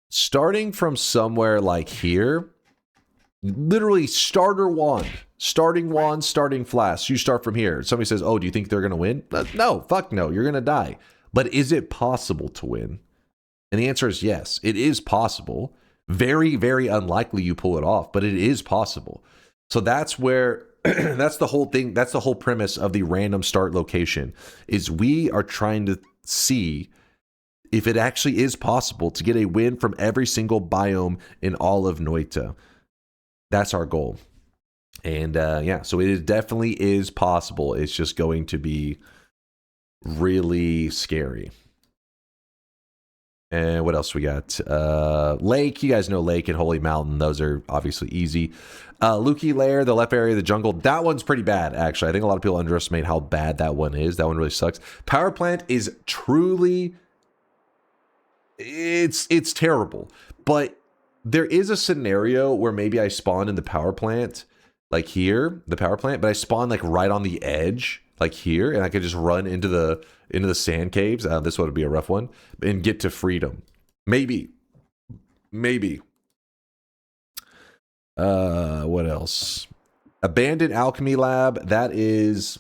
starting from somewhere like here, literally starting wand, starting flask. You start from here. Somebody says, "Oh, do you think they're going to win?" No, fuck no. You're going to die. But is it possible to win? And the answer is yes. It is possible. Very, very unlikely you pull it off, but it is possible. So that's where that's the whole thing. That's the whole premise of the random start location is we are trying to see if it actually is possible to get a win from every single biome in all of Noita. That's our goal. And yeah, so it definitely is possible. It's just going to be really scary. And what else we got? Lake. You guys know Lake and Holy Mountain. Those are obviously easy. Lukey Lair, the left area of the jungle. That one's pretty bad, actually. I think a lot of people underestimate how bad that one is. That one really sucks. Power plant is truly... It's terrible. But there is a scenario where maybe I spawn in the power plant, like here, the power plant, but I spawn like right on the edge, like here, and I could just run into the sand caves. This would be a rough one, and get to freedom. Maybe. What else? Abandoned alchemy lab. That is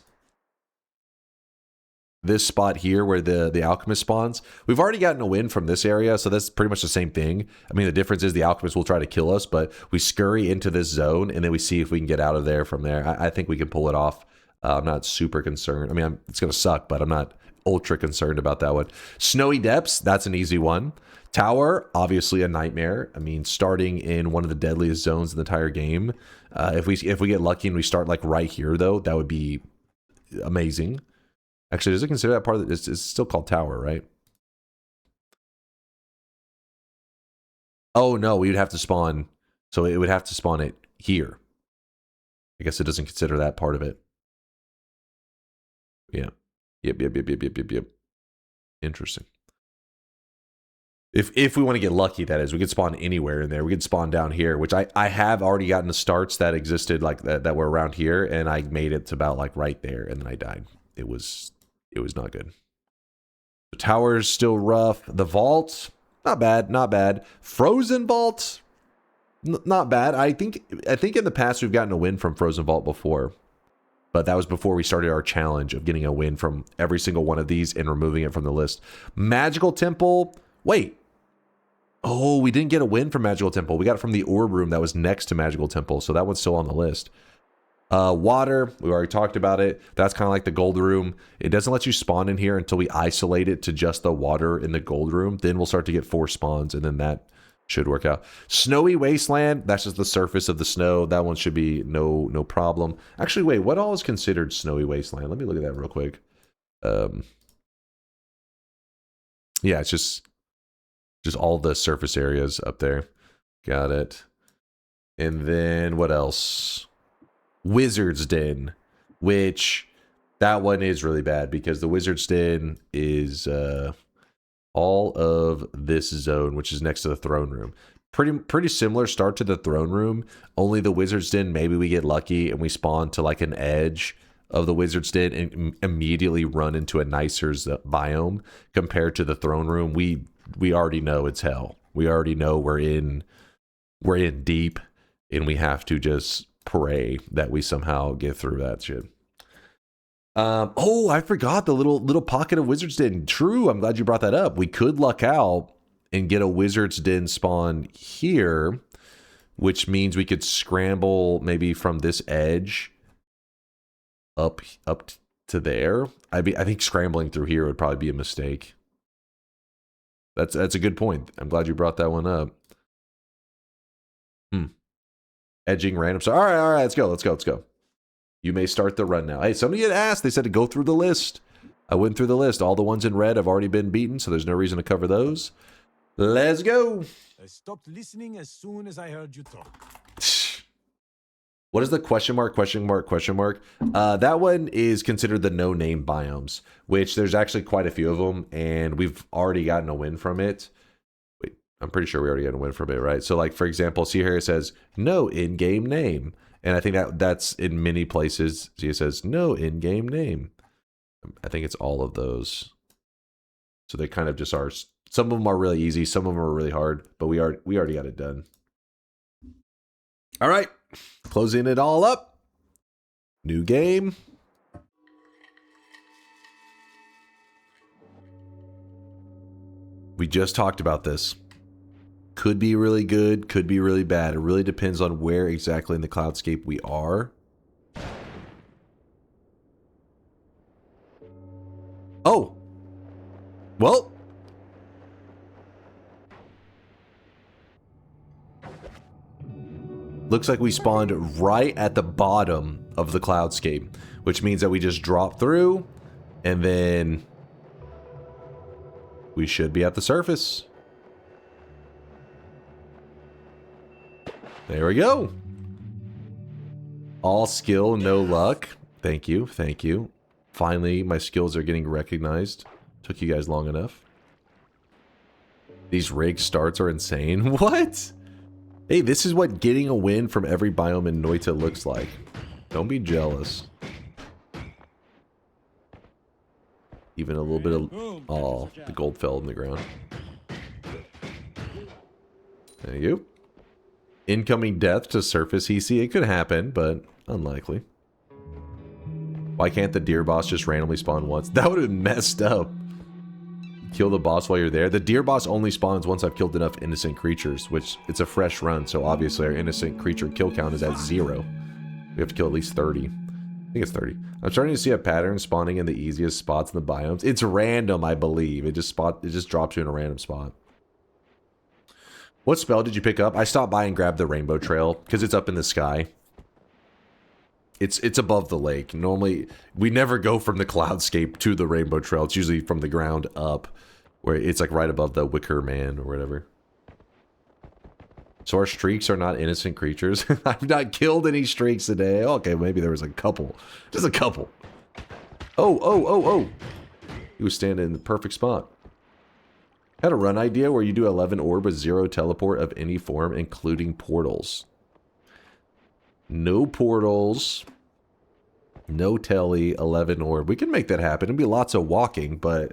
this spot here where the alchemist spawns. We've already gotten a win from this area, so that's pretty much the same thing. I mean, the difference is the alchemist will try to kill us, but we scurry into this zone, and then we see if we can get out of there from there. I think we can pull it off. I'm not super concerned. I mean, it's going to suck, but I'm not ultra concerned about that one. Snowy Depths, that's an easy one. Tower, obviously a nightmare. I mean, starting in one of the deadliest zones in the entire game. If we get lucky and we start like right here, though, that would be amazing. Actually, does it consider that part of it? It's still called Tower, right? Oh, no, we would have to spawn. So it would have to spawn it here. I guess it doesn't consider that part of it. Yeah. Yep. Interesting. If we want to get lucky, that is, we could spawn anywhere in there. We could spawn down here, which I have already gotten the starts that existed like that were around here, and I made it to about like right there, and then I died. It was not good. The tower's still rough. The vault, not bad. Frozen vault, not bad. I think in the past we've gotten a win from Frozen Vault before. But that was before we started our challenge of getting a win from every single one of these and removing it from the list. Magical Temple. Wait. Oh, we didn't get a win from Magical Temple. We got it from the orb room that was next to Magical Temple. So that one's still on the list. Water. We already talked about it. That's kind of like the gold room. It doesn't let you spawn in here until we isolate it to just the water in the gold room. Then we'll start to get 4 spawns, and then that should work out. Snowy Wasteland, that's just the surface of the snow. That one should be no problem. Actually, wait, what all is considered Snowy Wasteland? Let me look at that real quick. Yeah, it's just all the surface areas up there. Got it. And then what else? Wizard's Den, which that one is really bad because the Wizard's Den is all of this zone, which is next to the throne room. Pretty similar start to the throne room, only the Wizard's Den, maybe we get lucky and we spawn to like an edge of the Wizard's Den and immediately run into a nicer biome compared to the throne room. We already know it's hell. We already know we're in deep, and we have to just pray that we somehow get through that shit. Oh, I forgot the little pocket of Wizard's Den. True, I'm glad you brought that up. We could luck out and get a Wizard's Den spawn here, which means we could scramble maybe from this edge up to there. I think scrambling through here would probably be a mistake. That's a good point. I'm glad you brought that one up. Edging random. So all right, let's go. You may start the run now. Hey, somebody had asked. They said to go through the list. I went through the list. All the ones in red have already been beaten, so there's no reason to cover those. Let's go. I stopped listening as soon as I heard you talk. What is the question mark? That one is considered the no-name biomes, which there's actually quite a few of them, and we've already gotten a win from it. Wait, I'm pretty sure we already had a win from it, right? So like, for example, see here it says no in-game name. And I think that's in many places. See, it says no in-game name. I think it's all of those. So they kind of just are. Some of them are really easy. Some of them are really hard. But we already got it done. All right. Closing it all up. New game. We just talked about this. Could be really good, could be really bad. It really depends on where exactly in the cloudscape we are. Oh! Well. Looks like we spawned right at the bottom of the cloudscape, which means that we just drop through, and then we should be at the surface. There we go. All skill, no luck. Thank you, thank you. Finally, my skills are getting recognized. Took you guys long enough. These rig starts are insane. What? Hey, this is what getting a win from every biome in Noita looks like. Don't be jealous. Even a little bit of... Oh, the gold fell in the ground. There you go. Incoming death to surface EC. It could happen, but unlikely. Why can't the deer boss just randomly spawn once? That would have been messed up. Kill the boss while you're there. The deer boss only spawns once I've killed enough innocent creatures, which it's a fresh run, so obviously our innocent creature kill count is at 0. We have to kill at least 30. I think it's 30. I'm starting to see a pattern spawning in the easiest spots in the biomes. It's random, I believe. It just drops you in a random spot. What spell did you pick up? I stopped by and grabbed the rainbow trail because it's up in the sky. It's above the lake. Normally, we never go from the cloudscape to the rainbow trail. It's usually from the ground up, where it's like right above the Wicker Man or whatever. So our streaks are not innocent creatures. I've not killed any streaks today. Okay, maybe there was a couple. Just a couple. Oh. He was standing in the perfect spot. Had a run idea where you do 11 orb with 0 teleport of any form, including portals. No portals. No telly, 11 orb. We can make that happen. It'd be lots of walking, but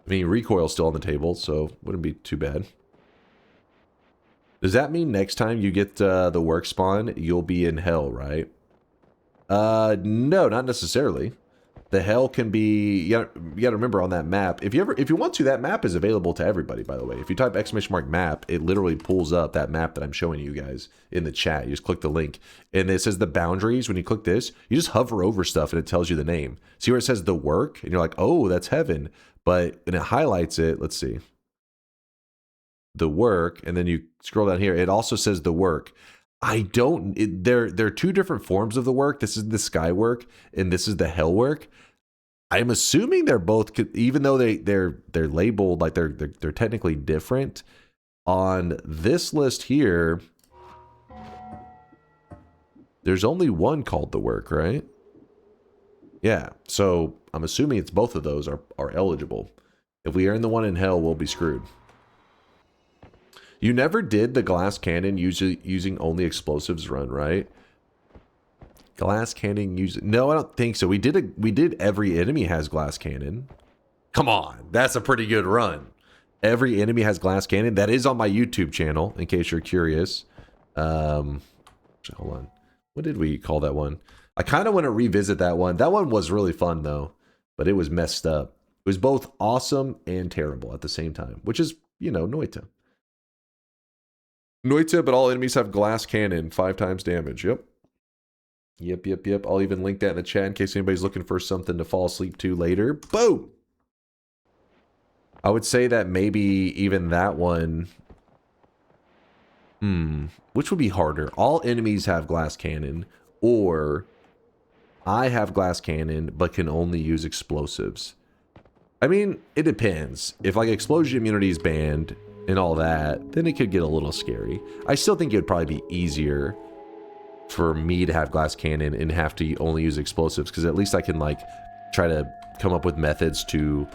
I mean, recoil's still on the table, so wouldn't be too bad. Does that mean next time you get the work spawn, you'll be in hell, right? No, not necessarily. The hell can be, you gotta remember on that map, if you want to, that map is available to everybody, by the way. If you type !map, it literally pulls up that map that I'm showing you guys in the chat. You just click the link, and it says the boundaries. When you click this, you just hover over stuff, and it tells you the name. See where it says the work? And you're like, oh, that's heaven. But when it highlights it, let's see. The work, and then you scroll down here, it also says the work. There are two different forms of the work. This is the sky work, and this is the hell work. I'm assuming they're both, even though they're labeled like they're technically different. On this list here, there's only one called the work, right? Yeah, so I'm assuming it's both of those are eligible. If we earn the one in hell, we'll be screwed. You never did the glass cannon using only explosives run, right? Glass cannon using... No, I don't think so. We did every enemy has glass cannon. Come on, that's a pretty good run. Every enemy has glass cannon. That is on my YouTube channel, in case you're curious. Hold on. What did we call that one? I kind of want to revisit that one. That one was really fun, though. But it was messed up. It was both awesome and terrible at the same time. Which is, you know, Noita. Noita, but all enemies have glass cannon. 5 times damage. Yep. Yep. I'll even link that in the chat in case anybody's looking for something to fall asleep to later. Boom! I would say that maybe even that one... Which would be harder? All enemies have glass cannon, or I have glass cannon but can only use explosives. I mean, it depends. If like explosion immunity is banned and all that, then it could get a little scary. I still think it would probably be easier for me to have glass cannon and have to only use explosives, because at least I can like try to come up with methods to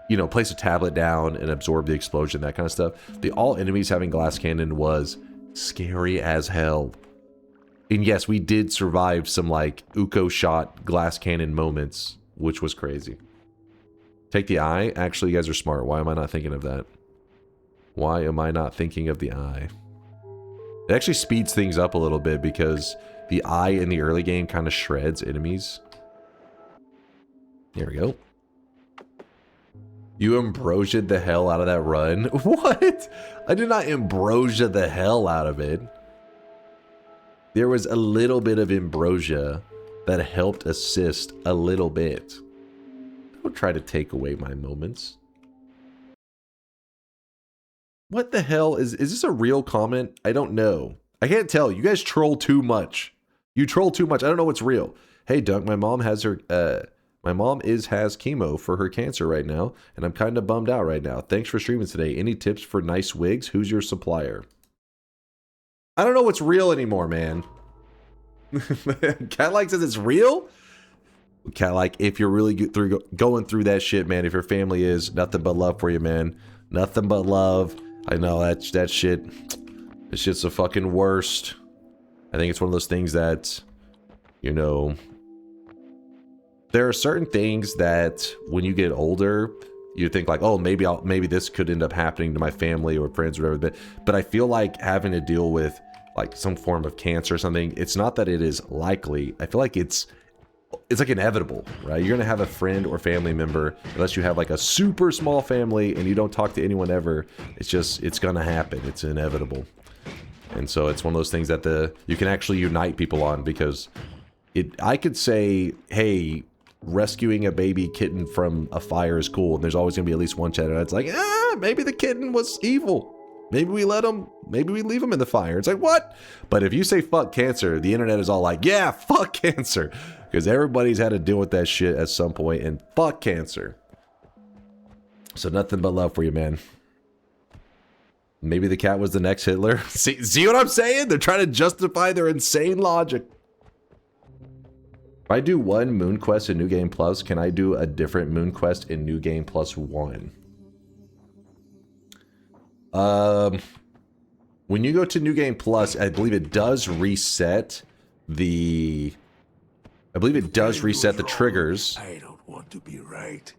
you know, place a tablet down and absorb the explosion, that kind of stuff. The all enemies having glass cannon was scary as hell. And yes, we did survive some like Uko shot glass cannon moments, which was crazy. Take the eye. Actually, you guys are smart. Why am I not thinking of that? Why am I not thinking of the eye? It actually speeds things up a little bit because the eye in the early game kind of shreds enemies. Here we go. You ambrosia'd the hell out of that run? What? I did not ambrosia the hell out of it. There was a little bit of ambrosia that helped assist a little bit. Don't try to take away my moments. What the hell is this a real comment? I don't know. I can't tell. You guys troll too much. You troll too much. I don't know what's real. Hey Dunk, my mom has chemo for her cancer right now, and I'm kind of bummed out right now. Thanks for streaming today. Any tips for nice wigs? Who's your supplier? I don't know what's real anymore, man. Cat like says it's real? Cat like, if you're really going through that shit, man, if your family is, nothing but love for you, man. Nothing but love. I know that shit. This shit's the fucking worst. I think it's one of those things that, you know, there are certain things that when you get older, you think like, oh, maybe this could end up happening to my family or friends or whatever. But I feel like having to deal with like some form of cancer or something, it's not that it is likely. I feel like it's like inevitable, right? You're gonna have a friend or family member, unless you have like a super small family and you don't talk to anyone ever. It's gonna happen. It's inevitable. And so it's one of those things that you can actually unite people on, because I could say, hey, rescuing a baby kitten from a fire is cool, and there's always gonna be at least one chat that's like, maybe the kitten was evil. Maybe we leave him in the fire. It's like, what? But if you say fuck cancer, the internet is all like, yeah, fuck cancer. Because everybody's had to deal with that shit at some point, and fuck cancer. So nothing but love for you, man. Maybe the cat was the next Hitler. See what I'm saying? They're trying to justify their insane logic. If I do one moon quest in New Game Plus, can I do a different moon quest in New Game Plus 1? When you go to New Game Plus, I believe it does reset the... I believe it does reset the triggers. I don't want to be right.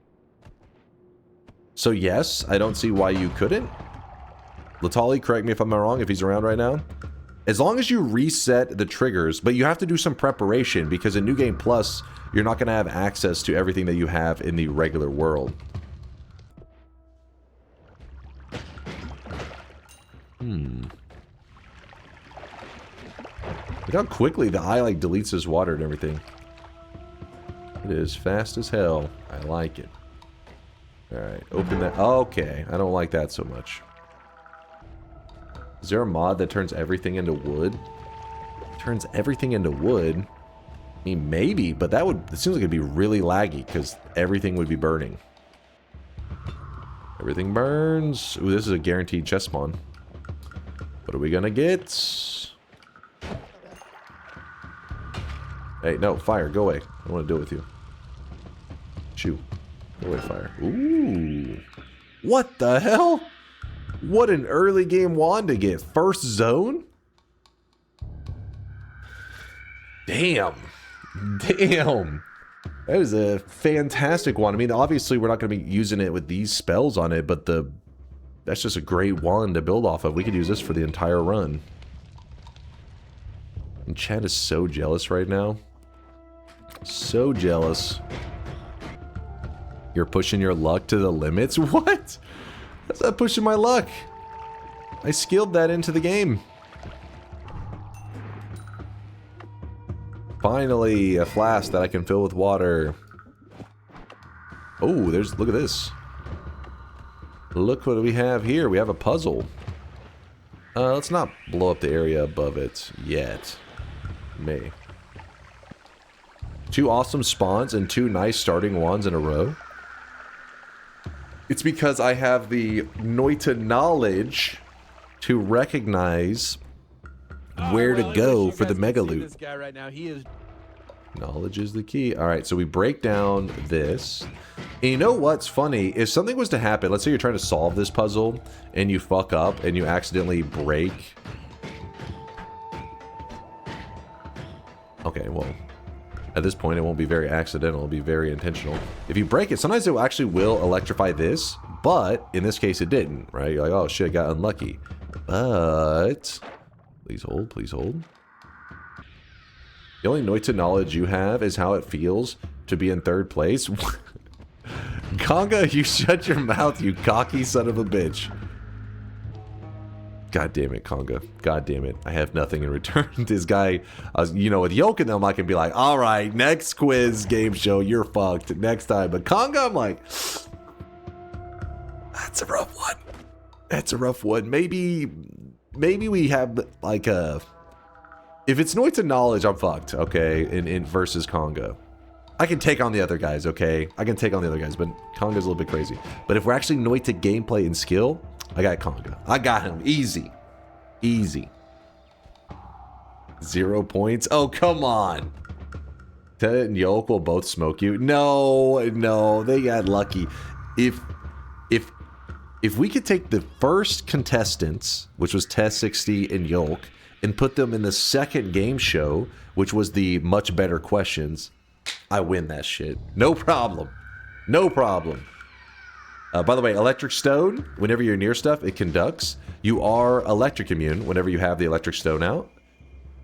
So yes, I don't see why you couldn't. Latali, correct me if I'm wrong, if he's around right now. As long as you reset the triggers, but you have to do some preparation, because in New Game Plus, you're not going to have access to everything that you have in the regular world. Look how quickly the eye like deletes his water and everything. It is fast as hell. I like it. Alright, open that. Okay, I don't like that so much. Is there a mod that turns everything into wood? Turns everything into wood? I mean, maybe, but it seems like it'd be really laggy, because everything would be burning. Everything burns. Ooh, this is a guaranteed chest spawn. What are we gonna get? Hey, no, fire, go away. I don't want to deal with you. Shoo. Go away, fire. Ooh. What the hell? What an early game wand to get. First zone? Damn. Damn. That is a fantastic one. I mean, obviously we're not going to be using it with these spells on it, but that's just a great wand to build off of. We could use this for the entire run. And Chad is so jealous right now. So jealous. You're pushing your luck to the limits? What? That's not pushing my luck. I skilled that into the game. Finally, a flask that I can fill with water. Oh, look at this. Look what we have here. We have a puzzle. Let's not blow up the area above it yet. May. 2 awesome spawns and 2 nice starting wands in a row. It's because I have the Noita knowledge to recognize where to go for the mega loot. This guy right now, he is Knowledge is the key. All right, so we break down this. And you know what's funny? If something was to happen, let's say you're trying to solve this puzzle and you fuck up and you accidentally break. Okay, well, at this point, it won't be very accidental. It'll be very intentional. If you break it, sometimes it actually will electrify this, but in this case, it didn't, right? You're like, oh shit, I got unlucky. But, please hold, please hold. The only Noita knowledge you have is how it feels to be in third place. Conga, you shut your mouth, you cocky son of a bitch. God damn it, Conga. God damn it. I have nothing in return. This guy, you know, with Yoke and them, I can be like, all right, next quiz game show, you're fucked next time. But Conga, I'm like, that's a rough one. That's a rough one. Maybe we have like a... If it's Noita knowledge, I'm fucked, okay, in versus Conga. I can take on the other guys, okay? I can take on the other guys, but Conga's a little bit crazy. But if we're actually Noita gameplay and skill, I got Conga. I got him. Easy. Easy. 0 points? Oh, come on. Ted and Yoke will both smoke you. No, no, they got lucky. If we could take the first contestants, which was Test 60 and Yoke, and put them in the second game show, which was the much better questions, I win that shit. No problem. No problem. By the way, electric stone, whenever you're near stuff, it conducts. You are electric immune whenever you have the electric stone out.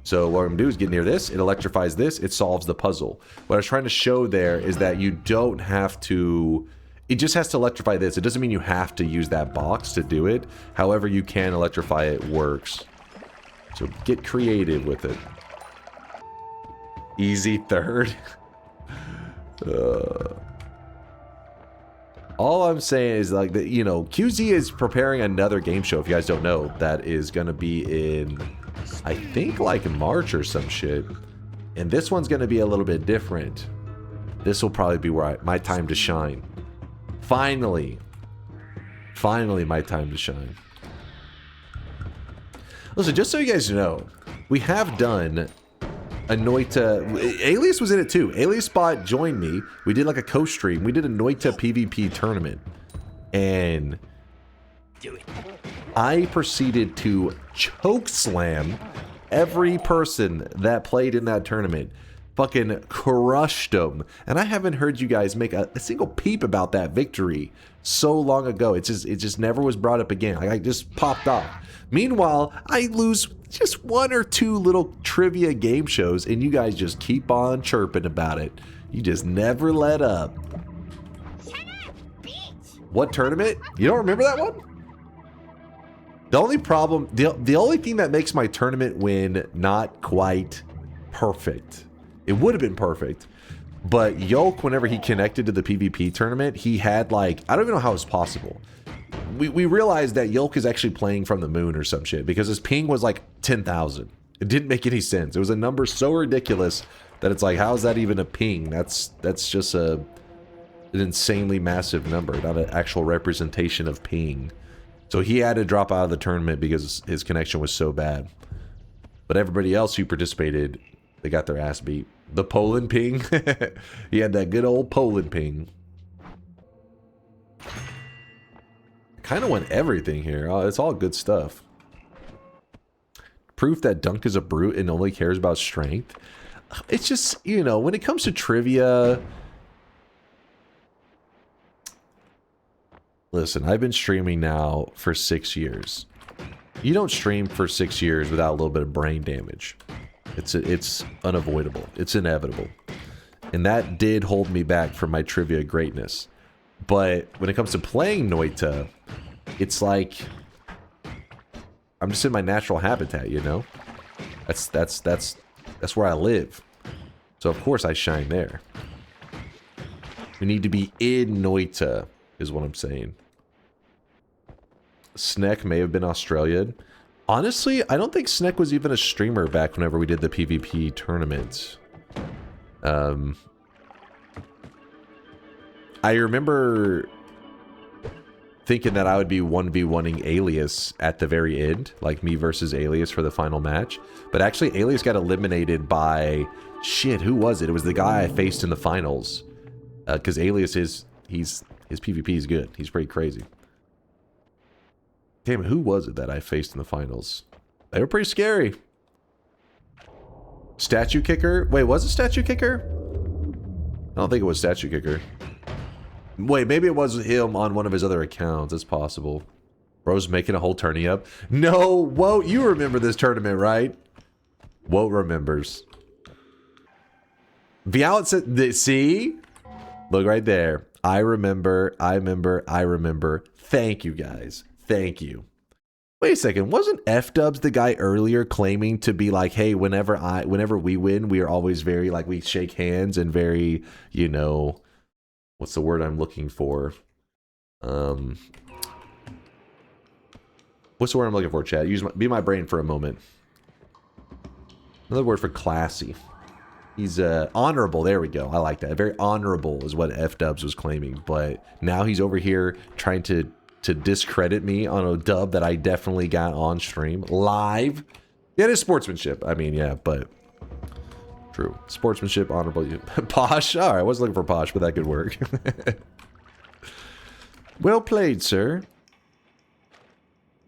So what I'm going to do is get near this, it electrifies this, it solves the puzzle. What I was trying to show there is that you don't have to... It just has to electrify this. It doesn't mean you have to use that box to do it. However you can electrify it works. So get creative with it. Easy third. All I'm saying is like that, you know, QZ is preparing another game show, if you guys don't know, that is gonna be in, I think, like March or some shit. And this one's gonna be a little bit different. This will probably be where my time to shine. Finally my time to shine. Listen, just so you guys know, we have done a Noita... Alias was in it too. Alias Spot joined me. We did like a co-stream. We did a Noita PvP tournament. And I proceeded to choke slam every person that played in that tournament. Fucking crushed them. And I haven't heard you guys make a single peep about that victory so long ago. It just never was brought up again. Like, I just popped off. Meanwhile, I lose just 1 or 2 little trivia game shows, and you guys just keep on chirping about it. You just never let up. Shut up, bitch! What tournament? You don't remember that one? The only problem, the only thing that makes my tournament win not quite perfect. It would have been perfect. But Yoke, whenever he connected to the PvP tournament, he had like, I don't even know how it's possible. We realized that Yoke is actually playing from the moon or some shit because his ping was like 10,000. It didn't make any sense. It was a number so ridiculous that it's like, how is that even a ping? That's just an insanely massive number, not an actual representation of ping. So he had to drop out of the tournament because his connection was so bad. But everybody else who participated, they got their ass beat. The Poland ping. He had that good old Poland ping. Kind of want everything here. Oh, it's all good stuff. Proof that Dunk is a brute and only cares about strength. It's just, you know, when it comes to trivia... Listen, I've been streaming now for 6 years. You don't stream for 6 years without a little bit of brain damage. It's unavoidable. It's inevitable. And that did hold me back from my trivia greatness. But when it comes to playing Noita, it's like I'm just in my natural habitat, you know? That's where I live. So of course I shine there. We need to be in Noita, is what I'm saying. Sneck may have been Australian. Honestly, I don't think Sneck was even a streamer back whenever we did the PvP tournament. I remember thinking that I would be 1v1ing Alias at the very end, like me versus Alias for the final match. But actually, Alias got eliminated by shit. Who was it? It was the guy I faced in the finals. Because Alias his PvP is good. He's pretty crazy. Damn it, who was it that I faced in the finals? They were pretty scary. Statue Kicker? Wait, was it Statue Kicker? I don't think it was Statue Kicker. Wait, maybe it was him on one of his other accounts. It's possible. Bro's making a whole tourney up. No, whoa, you remember this tournament, right? Whoa remembers. Vialet said, see? Look right there. I remember. Thank you, guys. Thank you. Wait a second. Wasn't F-Dubs the guy earlier claiming to be like, hey, whenever we win, we are always very, like, we shake hands and very, you know, what's the word I'm looking for? What's the word I'm looking for, chat? Be my brain for a moment. Another word for classy. He's honorable. There we go. I like that. Very honorable is what F-Dubs was claiming. But now he's over here trying to discredit me on a dub that I definitely got on stream. Live. Yeah, it is sportsmanship. I mean, yeah, but... True. Sportsmanship, honorable. Posh? Alright, I wasn't looking for posh, but that could work. Well played, sir.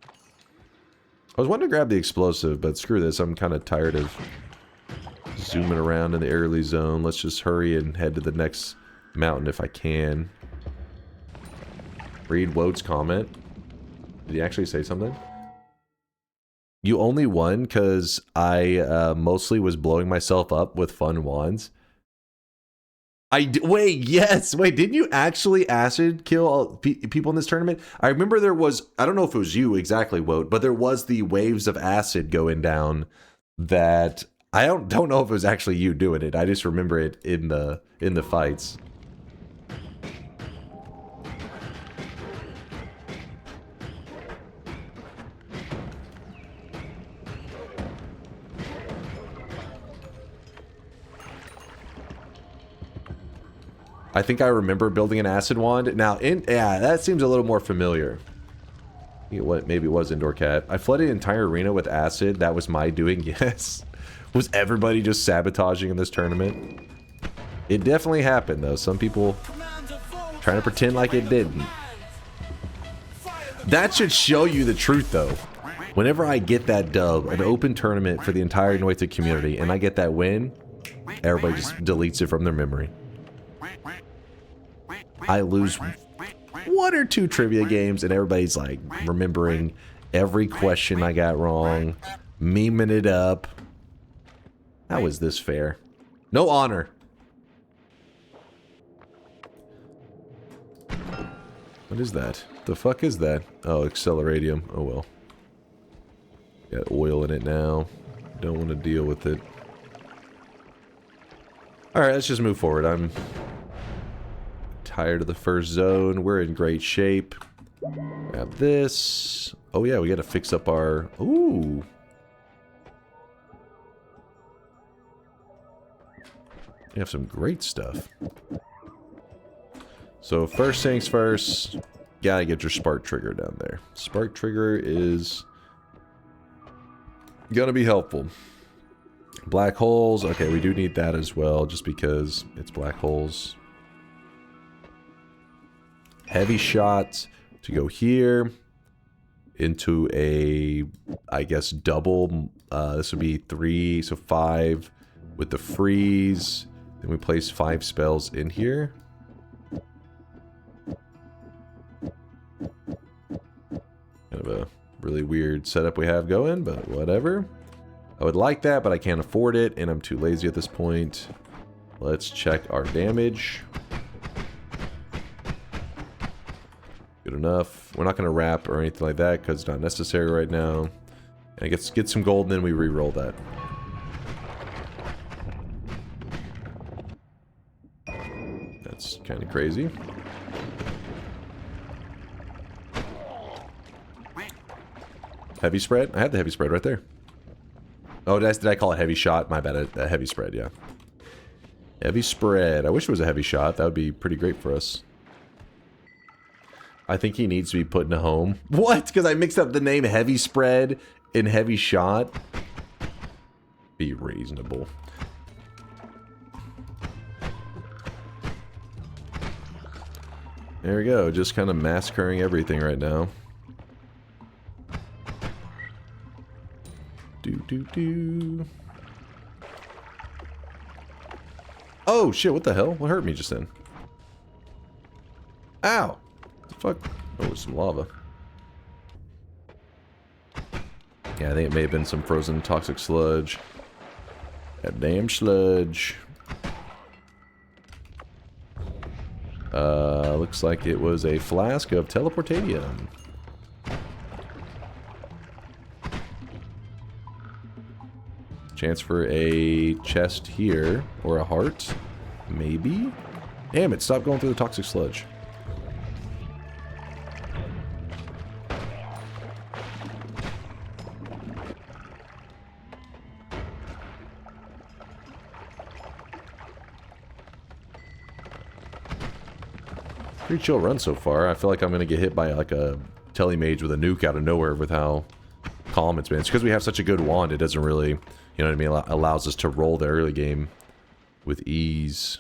I was wanting to grab the explosive, but screw this. I'm kind of tired of zooming around in the early zone. Let's just hurry and head to the next mountain if I can. Read Wode's comment. Did he actually say something? You only won because I mostly was blowing myself up with fun wands. Wait, yes. Wait, didn't you actually acid kill people in this tournament? I remember there was, I don't know if it was you exactly, Wode, but there was the waves of acid going down that I don't know if it was actually you doing it. I just remember it in the fights. I think I remember building an acid wand. Now, yeah, that seems a little more familiar. Maybe it was Indoor Cat. I flooded the entire arena with acid. That was my doing, yes. Was everybody just sabotaging in this tournament? It definitely happened, though. Some people trying to pretend like it didn't. That should show you the truth, though. Whenever I get that dub, an open tournament for the entire Noita community, and I get that win, everybody just deletes it from their memory. I lose one or two trivia games and everybody's like remembering every question I got wrong, memeing it up. How is this fair? No honor. What is that? The fuck is that? Oh, Acceleradium. Oh well. Got oil in it now. Don't want to deal with it. Alright, let's just move forward. I'm tired of the first zone. We're in great shape. Grab this. Oh yeah, we gotta fix up our... Ooh. We have some great stuff. So first things first, gotta get your spark trigger down there. Spark trigger is gonna be helpful. Black holes, okay, we do need that as well, just because it's black holes. Heavy shot to go here into a, I guess, double. This would be 3, so 5 with the freeze. Then we place 5 spells in here. Kind of a really weird setup we have going, but whatever. I would like that, but I can't afford it, and I'm too lazy at this point. Let's check our damage. Good enough. We're not going to wrap or anything like that because it's not necessary right now. And I get some gold and then we re-roll that. That's kind of crazy. Heavy spread? I had the heavy spread right there. Oh, did I call it heavy shot? My bad. A heavy spread, yeah. Heavy spread. I wish it was a heavy shot. That would be pretty great for us. I think he needs to be put in a home. What? Because I mixed up the name Heavy Spread and Heavy Shot? Be reasonable. There we go, just kind of massacring everything right now. Do. Oh shit, what the hell? What hurt me just then? Ow! What the fuck? Oh, there's some lava. Yeah, I think it may have been some frozen toxic sludge. That damn sludge. Looks like it was a flask of teleportadium. Chance for a chest here, or a heart, maybe? Damn it, stop going through the toxic sludge. Pretty chill run so far. I feel like I'm going to get hit by like a telemage with a nuke out of nowhere with how calm it's been. It's because we have such a good wand, it doesn't really, you know what I mean, allows us to roll the early game with ease.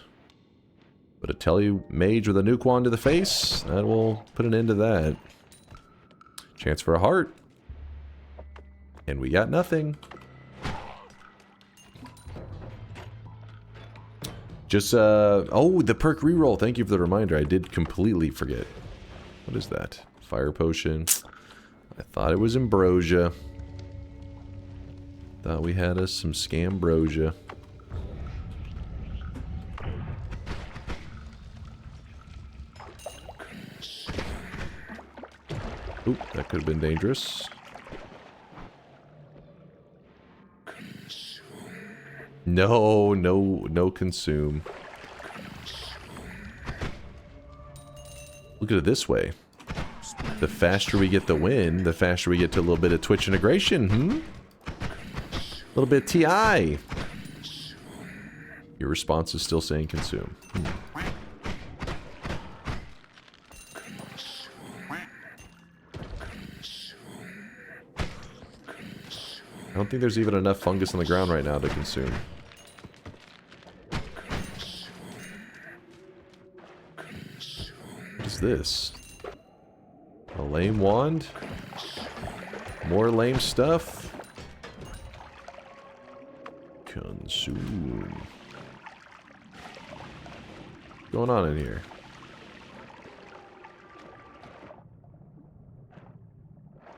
But a telemage with a nuke wand to the face, that will put an end to that. Chance for a heart. And we got nothing. Just, oh, the perk reroll. Thank you for the reminder. I did completely forget. What is that? Fire potion. I thought it was ambrosia. Thought we had us some scambrosia. Oop, that could have been dangerous. No consume. Look at it this way. The faster we get the win, the faster we get to a little bit of Twitch integration, A little bit of TI. Your response is still saying consume. I don't think there's even enough fungus on the ground right now to consume. What is this? A lame wand? More lame stuff? Consume. What's going on in here?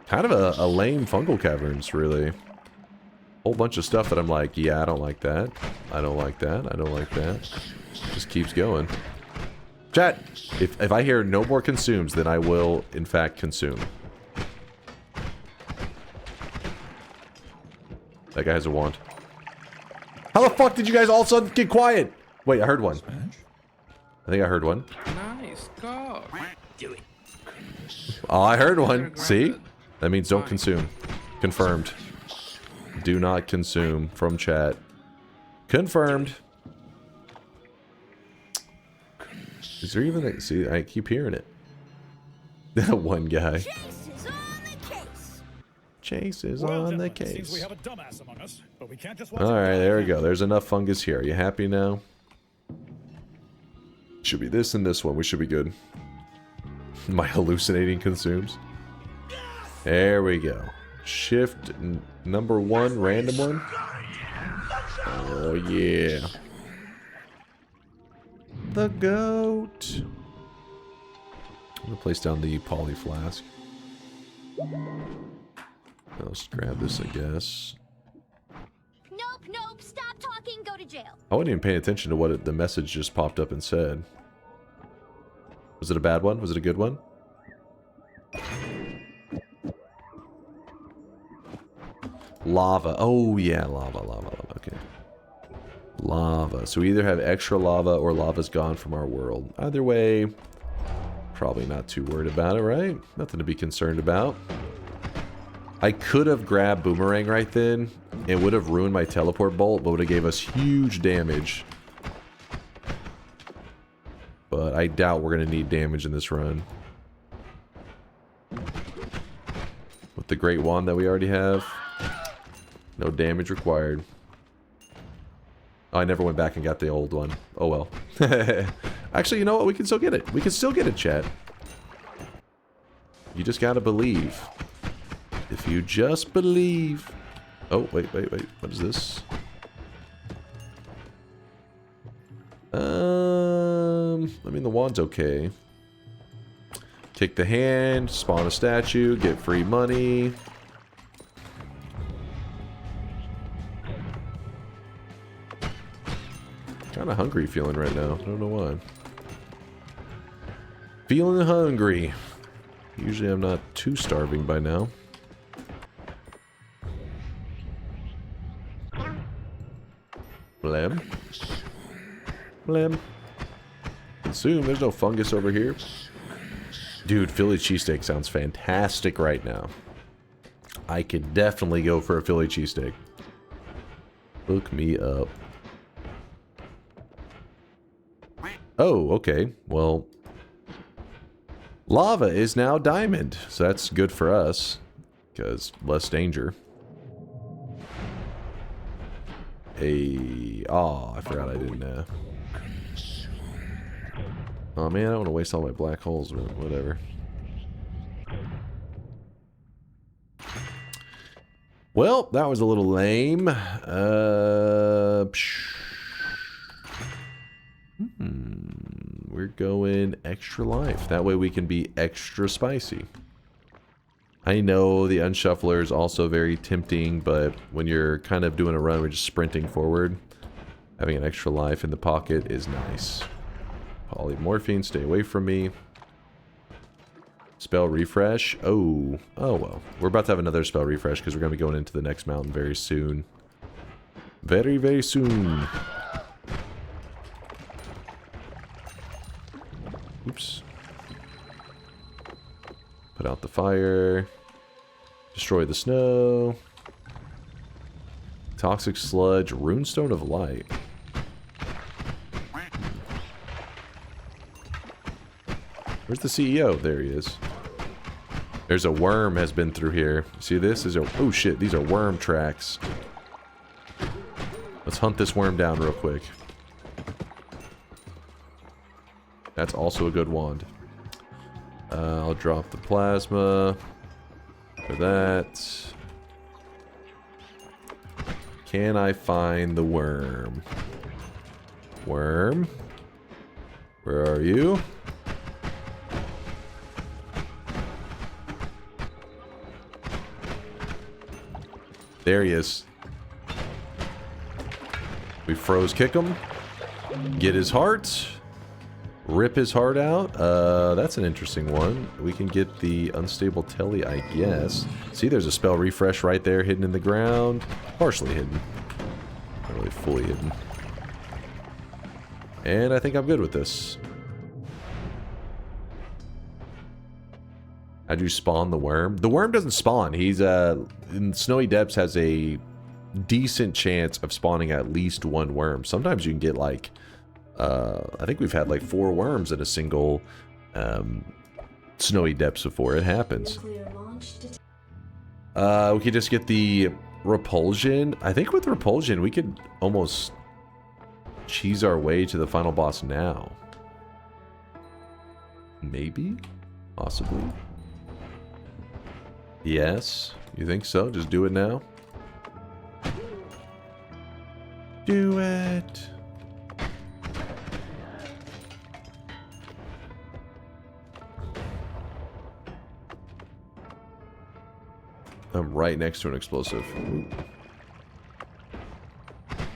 Kind of a lame fungal caverns, really. Whole bunch of stuff that I'm like, yeah, I don't like that. I don't like that. I don't like that. Just keeps going. Chat, if I hear no more consumes, then I will, in fact, consume. That guy has a wand. How the fuck did you guys all of a sudden get quiet? Wait, I heard one. I think I heard one. Nice, go. Do it. Oh, I heard one. See? That means don't consume. Confirmed. Do not consume from chat. Confirmed. Is there even a... See, I keep hearing it. That one guy. Chase is on the case. Chase is Well, on the gentlemen, it seems case. we have a dumbass among us, but we can't just watch Alright, him there we die. go. There's enough fungus here. Are you happy now? Should be this and this one. We should be good. My hallucinating consumes. There we go. Shift number 1, random one. Oh yeah. The goat. I'm gonna place down the poly flask. Let's grab this, I guess. Nope, stop talking, go to jail. I wasn't even paying attention to what the message just popped up and said. Was it a bad one? Was it a good one? Lava. Oh, yeah, lava. Okay. Lava. So we either have extra lava or lava's gone from our world. Either way, probably not too worried about it, right? Nothing to be concerned about. I could have grabbed Boomerang right then. It would have ruined my teleport bolt, but would have gave us huge damage. But I doubt we're going to need damage in this run. the great wand that we already have. No damage required. Oh, I never went back and got the old one. Oh well. Actually, you know what? We can still get it. We can still get it, chat. You just gotta believe. If you just believe. Oh, wait. What is this? I mean, the wand's okay. Take the hand, spawn a statue, get free money. Kind of hungry feeling right now. I don't know why. Feeling hungry. Usually I'm not too starving by now. Blam. Blam. Consume. There's no fungus over here. Dude, Philly cheesesteak sounds fantastic right now. I could definitely go for a Philly cheesesteak. Hook me up. Oh, okay. Well, lava is now diamond, so that's good for us, because less danger. Oh, I forgot I didn't, oh man, I don't want to waste all my black holes or whatever. Well, that was a little lame. We're going extra life. That way we can be extra spicy. I know the unshuffler is also very tempting, but when you're kind of doing a run, we're just sprinting forward. Having an extra life in the pocket is nice. Polymorphine, stay away from me. Spell refresh. Oh well. We're about to have another spell refresh because we're going to be going into the next mountain very soon. Very, very soon. Oops. Put out the fire. Destroy the snow. Toxic sludge. Runestone of light. Where's the CEO? There he is. There's a worm has been through here. See this? Oh shit, these are worm tracks. Let's hunt this worm down real quick. That's also a good wand. I'll drop the plasma for that. Can I find the worm? Worm? Where are you? There he is. We froze kick him. Get his heart. Rip his heart out. That's an interesting one. We can get the unstable telly, I guess. See, there's a spell refresh right there hidden in the ground. Partially hidden. Not really fully hidden. And I think I'm good with this. How'd you spawn the worm? The worm doesn't spawn. He's, in Snowy Depths has a decent chance of spawning at least one worm. Sometimes you can get like, I think we've had like 4 worms in a single Snowy Depths before. It happens. We could just get the repulsion. I think with repulsion we could almost cheese our way to the final boss now. Maybe? Possibly? Yes? You think so? Just do it now? Do it! I'm right next to an explosive. Ooh.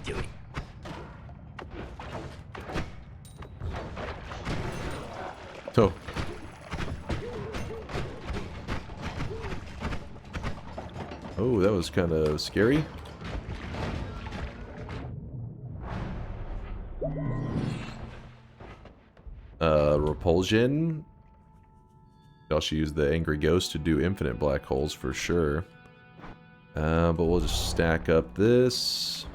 Do it. So. Oh, that was kind of scary. Repulsion. I'll also use the Angry Ghost to do infinite black holes for sure. But we'll just stack up this.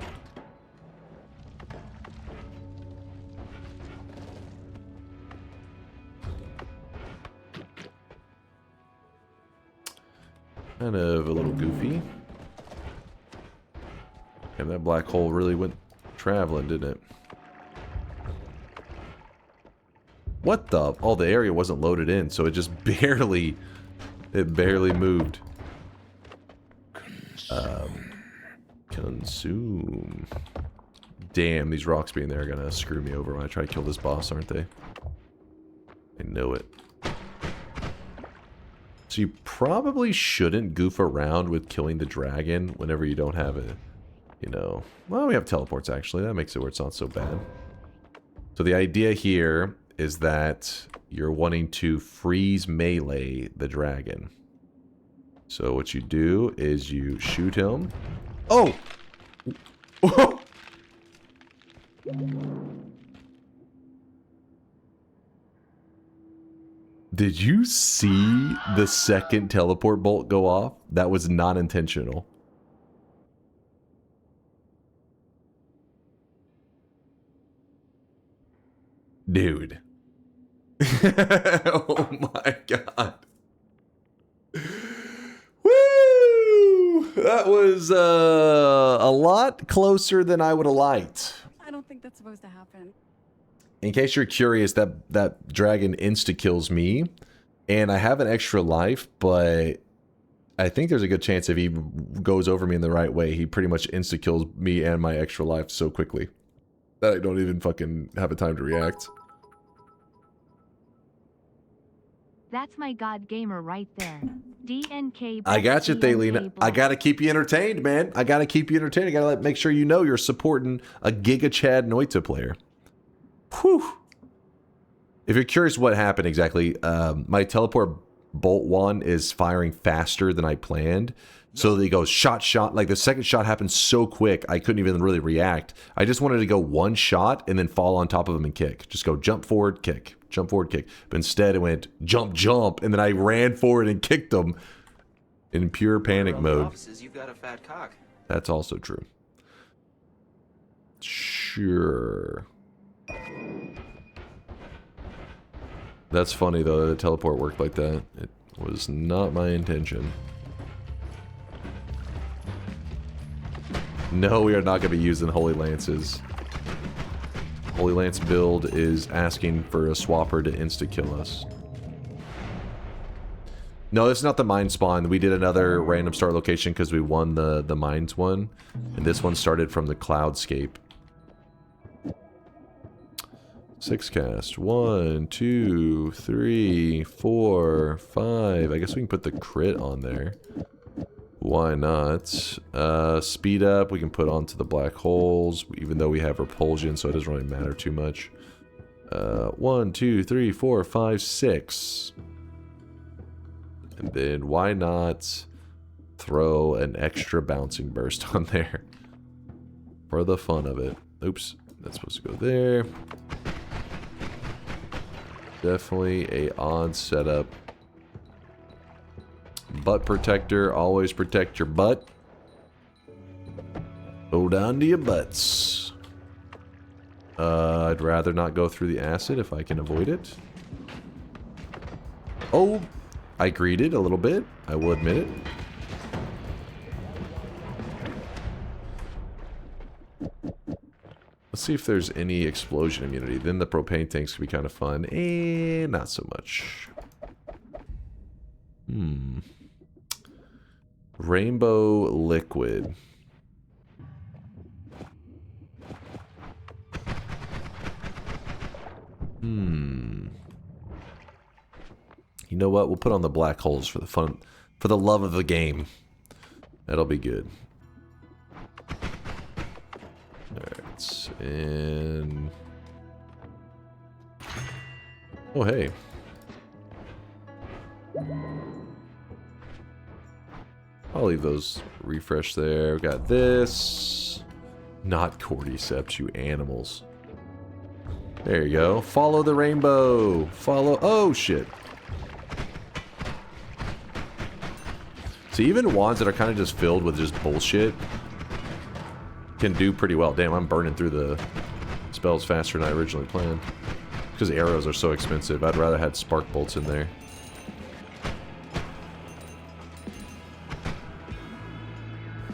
Kind of a little goofy. And that black hole really went traveling, didn't it? What the? Oh, the area wasn't loaded in, so it just barely... It barely moved. Consume. Damn, these rocks being there are gonna screw me over when I try to kill this boss, aren't they? I know it. So you probably shouldn't goof around with killing the dragon whenever you don't have a, you know... Well, we have teleports, actually. That makes it where it's not so bad. So the idea here is that you're wanting to freeze melee the dragon. So what you do is you shoot him. Oh! Did you see the second teleport bolt go off? That was not intentional. Dude. Oh my god. Woo! That was a lot closer than I would have liked. I don't think that's supposed to happen. In case you're curious, that dragon insta-kills me, and I have an extra life, but I think there's a good chance if he goes over me in the right way, he pretty much insta-kills me and my extra life so quickly that I don't even fucking have a time to react. That's my god gamer right there. DNK. I got you, Thaylene. I gotta keep you entertained, man. I gotta keep you entertained. I gotta make sure you know you're supporting a Giga Chad Noita player. Whew. If you're curious what happened exactly, my teleport bolt one is firing faster than I planned. So they go shot, shot. Like the second shot happened so quick, I couldn't even really react. I just wanted to go one shot and then fall on top of him and kick. Just go jump forward, kick. Jump forward, kick. But instead it went jump, jump. And then I ran forward and kicked him in pure panic mode. Offices, you've got a fat cock. That's also true. Sure. That's funny though that the teleport worked like that. It was not my intention. No, we are not going to be using Holy Lances. Holy Lance build is asking for a swapper to insta-kill us. No, it's not the mine spawn. We did another random start location because we won the mines one. And this one started from the cloudscape. 6 cast. 1, 2, 3, 4, 5. I guess we can put the crit on there. Why not? Speed up, we can put onto the black holes, even though we have repulsion, so it doesn't really matter too much. 1, 2, 3, 4, 5, 6. And then why not throw an extra bouncing burst on there? For the fun of it. Oops, that's supposed to go there. Definitely a odd setup. Butt protector, always protect your butt. Hold on to your butts. I'd rather not go through the acid if I can avoid it. Oh, I greeted a little bit. I will admit it. Let's see if there's any explosion immunity. Then the propane tanks could be kind of fun. And not so much. Rainbow liquid. You know what? We'll put on the black holes for the fun, for the love of the game. That'll be good. Alright, and... Oh, hey. I'll leave those refresh there. We got this. Not cordyceps, you animals. There you go. Follow the rainbow. Follow... Oh, shit. So even wands that are kind of just filled with just bullshit can do pretty well. Damn, I'm burning through the spells faster than I originally planned. Because arrows are so expensive. I'd rather had spark bolts in there.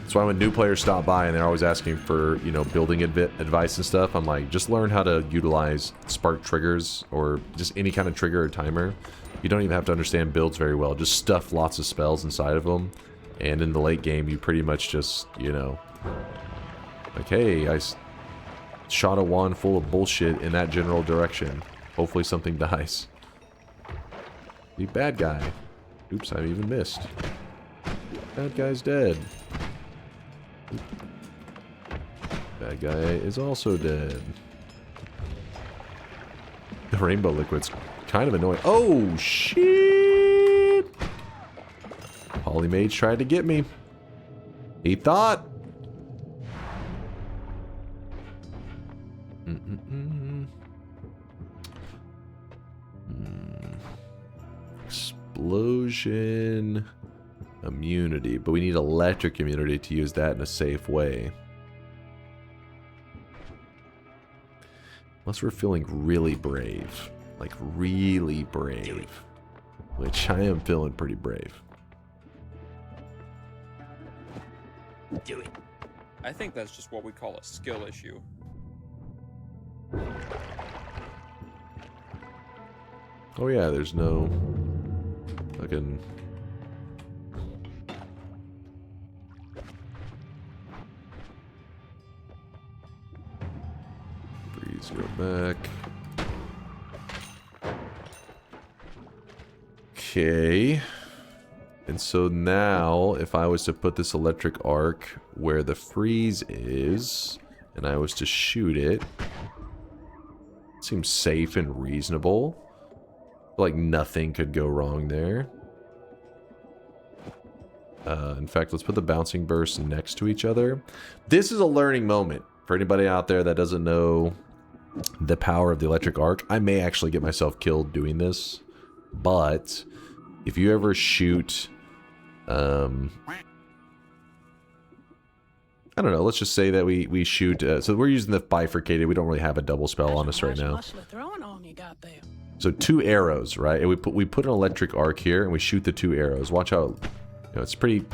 That's why when new players stop by and they're always asking for, you know, building advice and stuff, I'm like, just learn how to utilize spark triggers or just any kind of trigger or timer. You don't even have to understand builds very well. Just stuff lots of spells inside of them. And in the late game, you pretty much just, you know, like, hey, I shot a wand full of bullshit in that general direction. Hopefully something dies. The bad guy. Oops, I even missed. Bad guy's dead. Bad guy is also dead. The rainbow liquid's kind of annoying. Oh, shit! Polymage tried to get me. He thought. Explosion immunity, but we need electric immunity to use that in a safe way. Unless we're feeling really brave. Like really brave. Which I am feeling pretty brave. Do it. I think that's just what we call a skill issue. Oh yeah, there's no fucking... Breeze, go back. Okay. And so now, if I was to put this electric arc where the freeze is, and I was to shoot it, seems safe and reasonable. Like nothing could go wrong there. In fact, let's put the bouncing bursts next to each other. This is a learning moment for anybody out there that doesn't know the power of the electric arc. I may actually get myself killed doing this, but if you ever shoot, I don't know, let's just say that we shoot, so we're using the bifurcated, we don't really have a double spell on us right now. So 2 arrows, right? And we put an electric arc here and we shoot the 2 arrows. Watch out. You know, it's pretty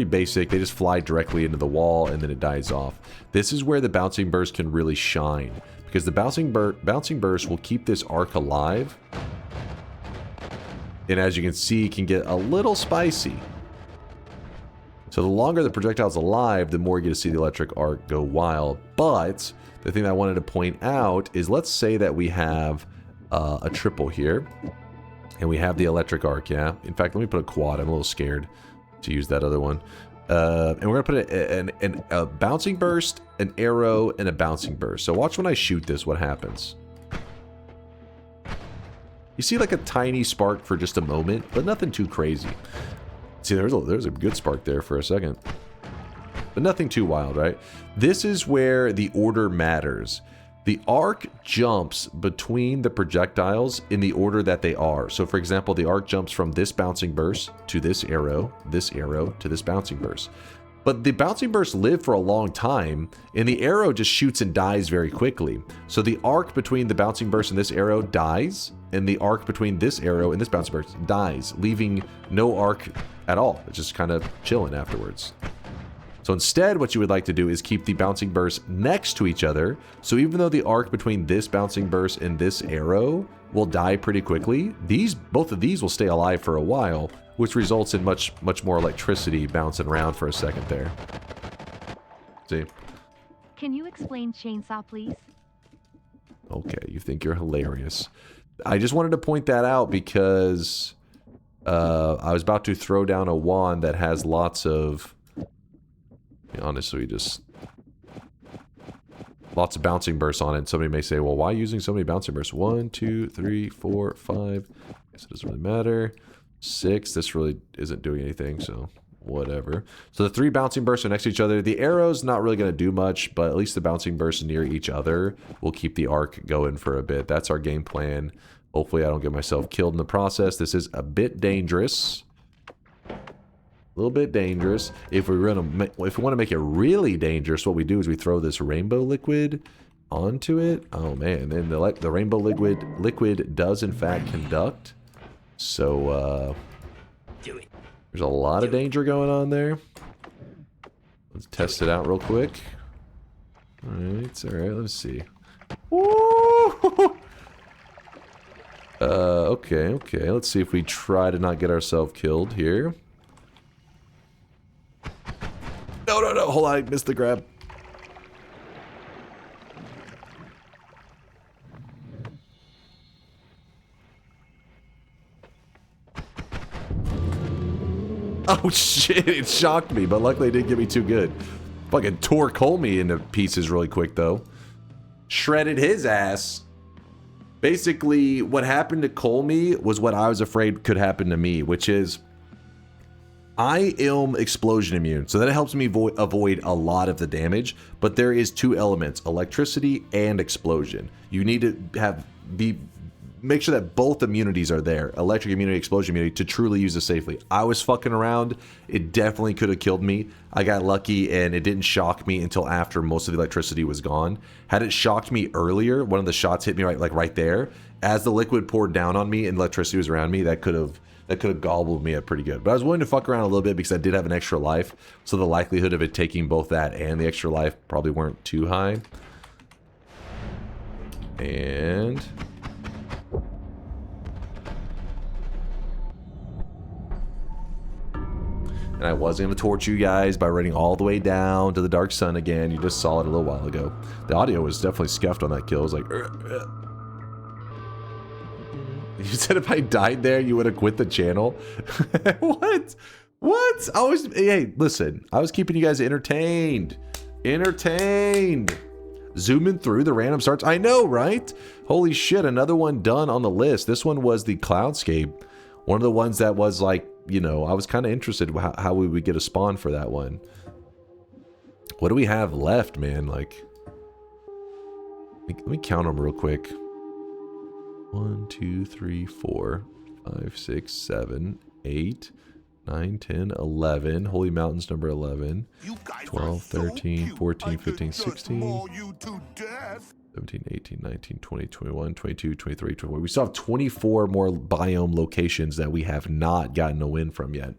basic. They just fly directly into the wall and then it dies off. This is where the bouncing burst can really shine, because the bouncing burst will keep this arc alive. And as you can see, it can get a little spicy. So the longer the projectile's alive, the more you get to see the electric arc go wild. But the thing that I wanted to point out is, let's say that we have a triple here, and we have the electric arc, yeah? In fact, let me put a quad. I'm a little scared to use that other one. And we're going to put a bouncing burst, an arrow, and a bouncing burst. So watch when I shoot this, what happens. You see like a tiny spark for just a moment, but nothing too crazy. See, there's a good spark there for a second. But nothing too wild, right? This is where the order matters. The arc jumps between the projectiles in the order that they are. So for example, the arc jumps from this bouncing burst to this arrow to this bouncing burst. But the bouncing bursts live for a long time, and the arrow just shoots and dies very quickly. So the arc between the bouncing burst and this arrow dies, and the arc between this arrow and this bouncing burst dies, leaving no arc at all. It's just kind of chilling afterwards. So instead, what you would like to do is keep the bouncing bursts next to each other. So even though the arc between this bouncing burst and this arrow will die pretty quickly, both of these will stay alive for a while, which results in much more electricity bouncing around for a second there. See? Can you explain chainsaw, please? Okay, you think you're hilarious. I just wanted to point that out because I was about to throw down a wand that has lots of... honestly, just lots of bouncing bursts on it. Somebody may say, well, why using so many bouncing bursts? 1, 2, 3, 4, 5. I guess it doesn't really matter. 6. This really isn't doing anything, so whatever. So the 3 bouncing bursts are next to each other. The arrow's not really going to do much, but at least the bouncing bursts near each other will keep the arc going for a bit. That's our game plan. Hopefully I don't get myself killed in the process. This is a bit dangerous. A little bit dangerous. If we want to make it really dangerous, what we do is we throw this rainbow liquid onto it. Oh man, and the rainbow liquid does in fact conduct. So there's a lot of danger going on there. Let's test it out real quick. Alright, let's see. Woo! Okay. Let's see if we try to not get ourselves killed here. No. Hold on, I missed the grab. Oh shit, it shocked me, but luckily it didn't get me too good. Fucking tore Colmy into pieces really quick though. Shredded his ass. Basically, what happened to Colmy was what I was afraid could happen to me, which is I am explosion immune, so that helps me avoid a lot of the damage, but there is two elements, electricity and explosion. You need to make sure that both immunities are there, electric immunity, explosion immunity, to truly use it safely. I was fucking around. It definitely could have killed me. I got lucky and it didn't shock me until after most of the electricity was gone. Had it shocked me earlier, one of the shots hit me right there. As the liquid poured down on me and electricity was around me, that could have gobbled me up pretty good. But I was willing to fuck around a little bit because I did have an extra life, so the likelihood of it taking both that and the extra life probably weren't too high. And I wasn't going to torch you guys by running all the way down to the Dark Sun again. You just saw it a little while ago. The audio was definitely scuffed on that kill. It was like... You said if I died there, you would have quit the channel? What? What? Hey, listen. I was keeping you guys entertained. Zooming through the random starts. I know, right? Holy shit, another one done on the list. This one was the Cloudscape. One of the ones that was like, you know, I was kind of interested how we would get a spawn for that one. What do we have left, man? Like, let me count them real quick. 1, 2, 3, 4, 5, 6, 7, 8, 9, 10, 11. Holy Mountains number 11. 12, 13, 14, 15, 16. 17, 18, 19, 20, 21, 22, 23, 24. We still have 24 more biome locations that we have not gotten a win from yet.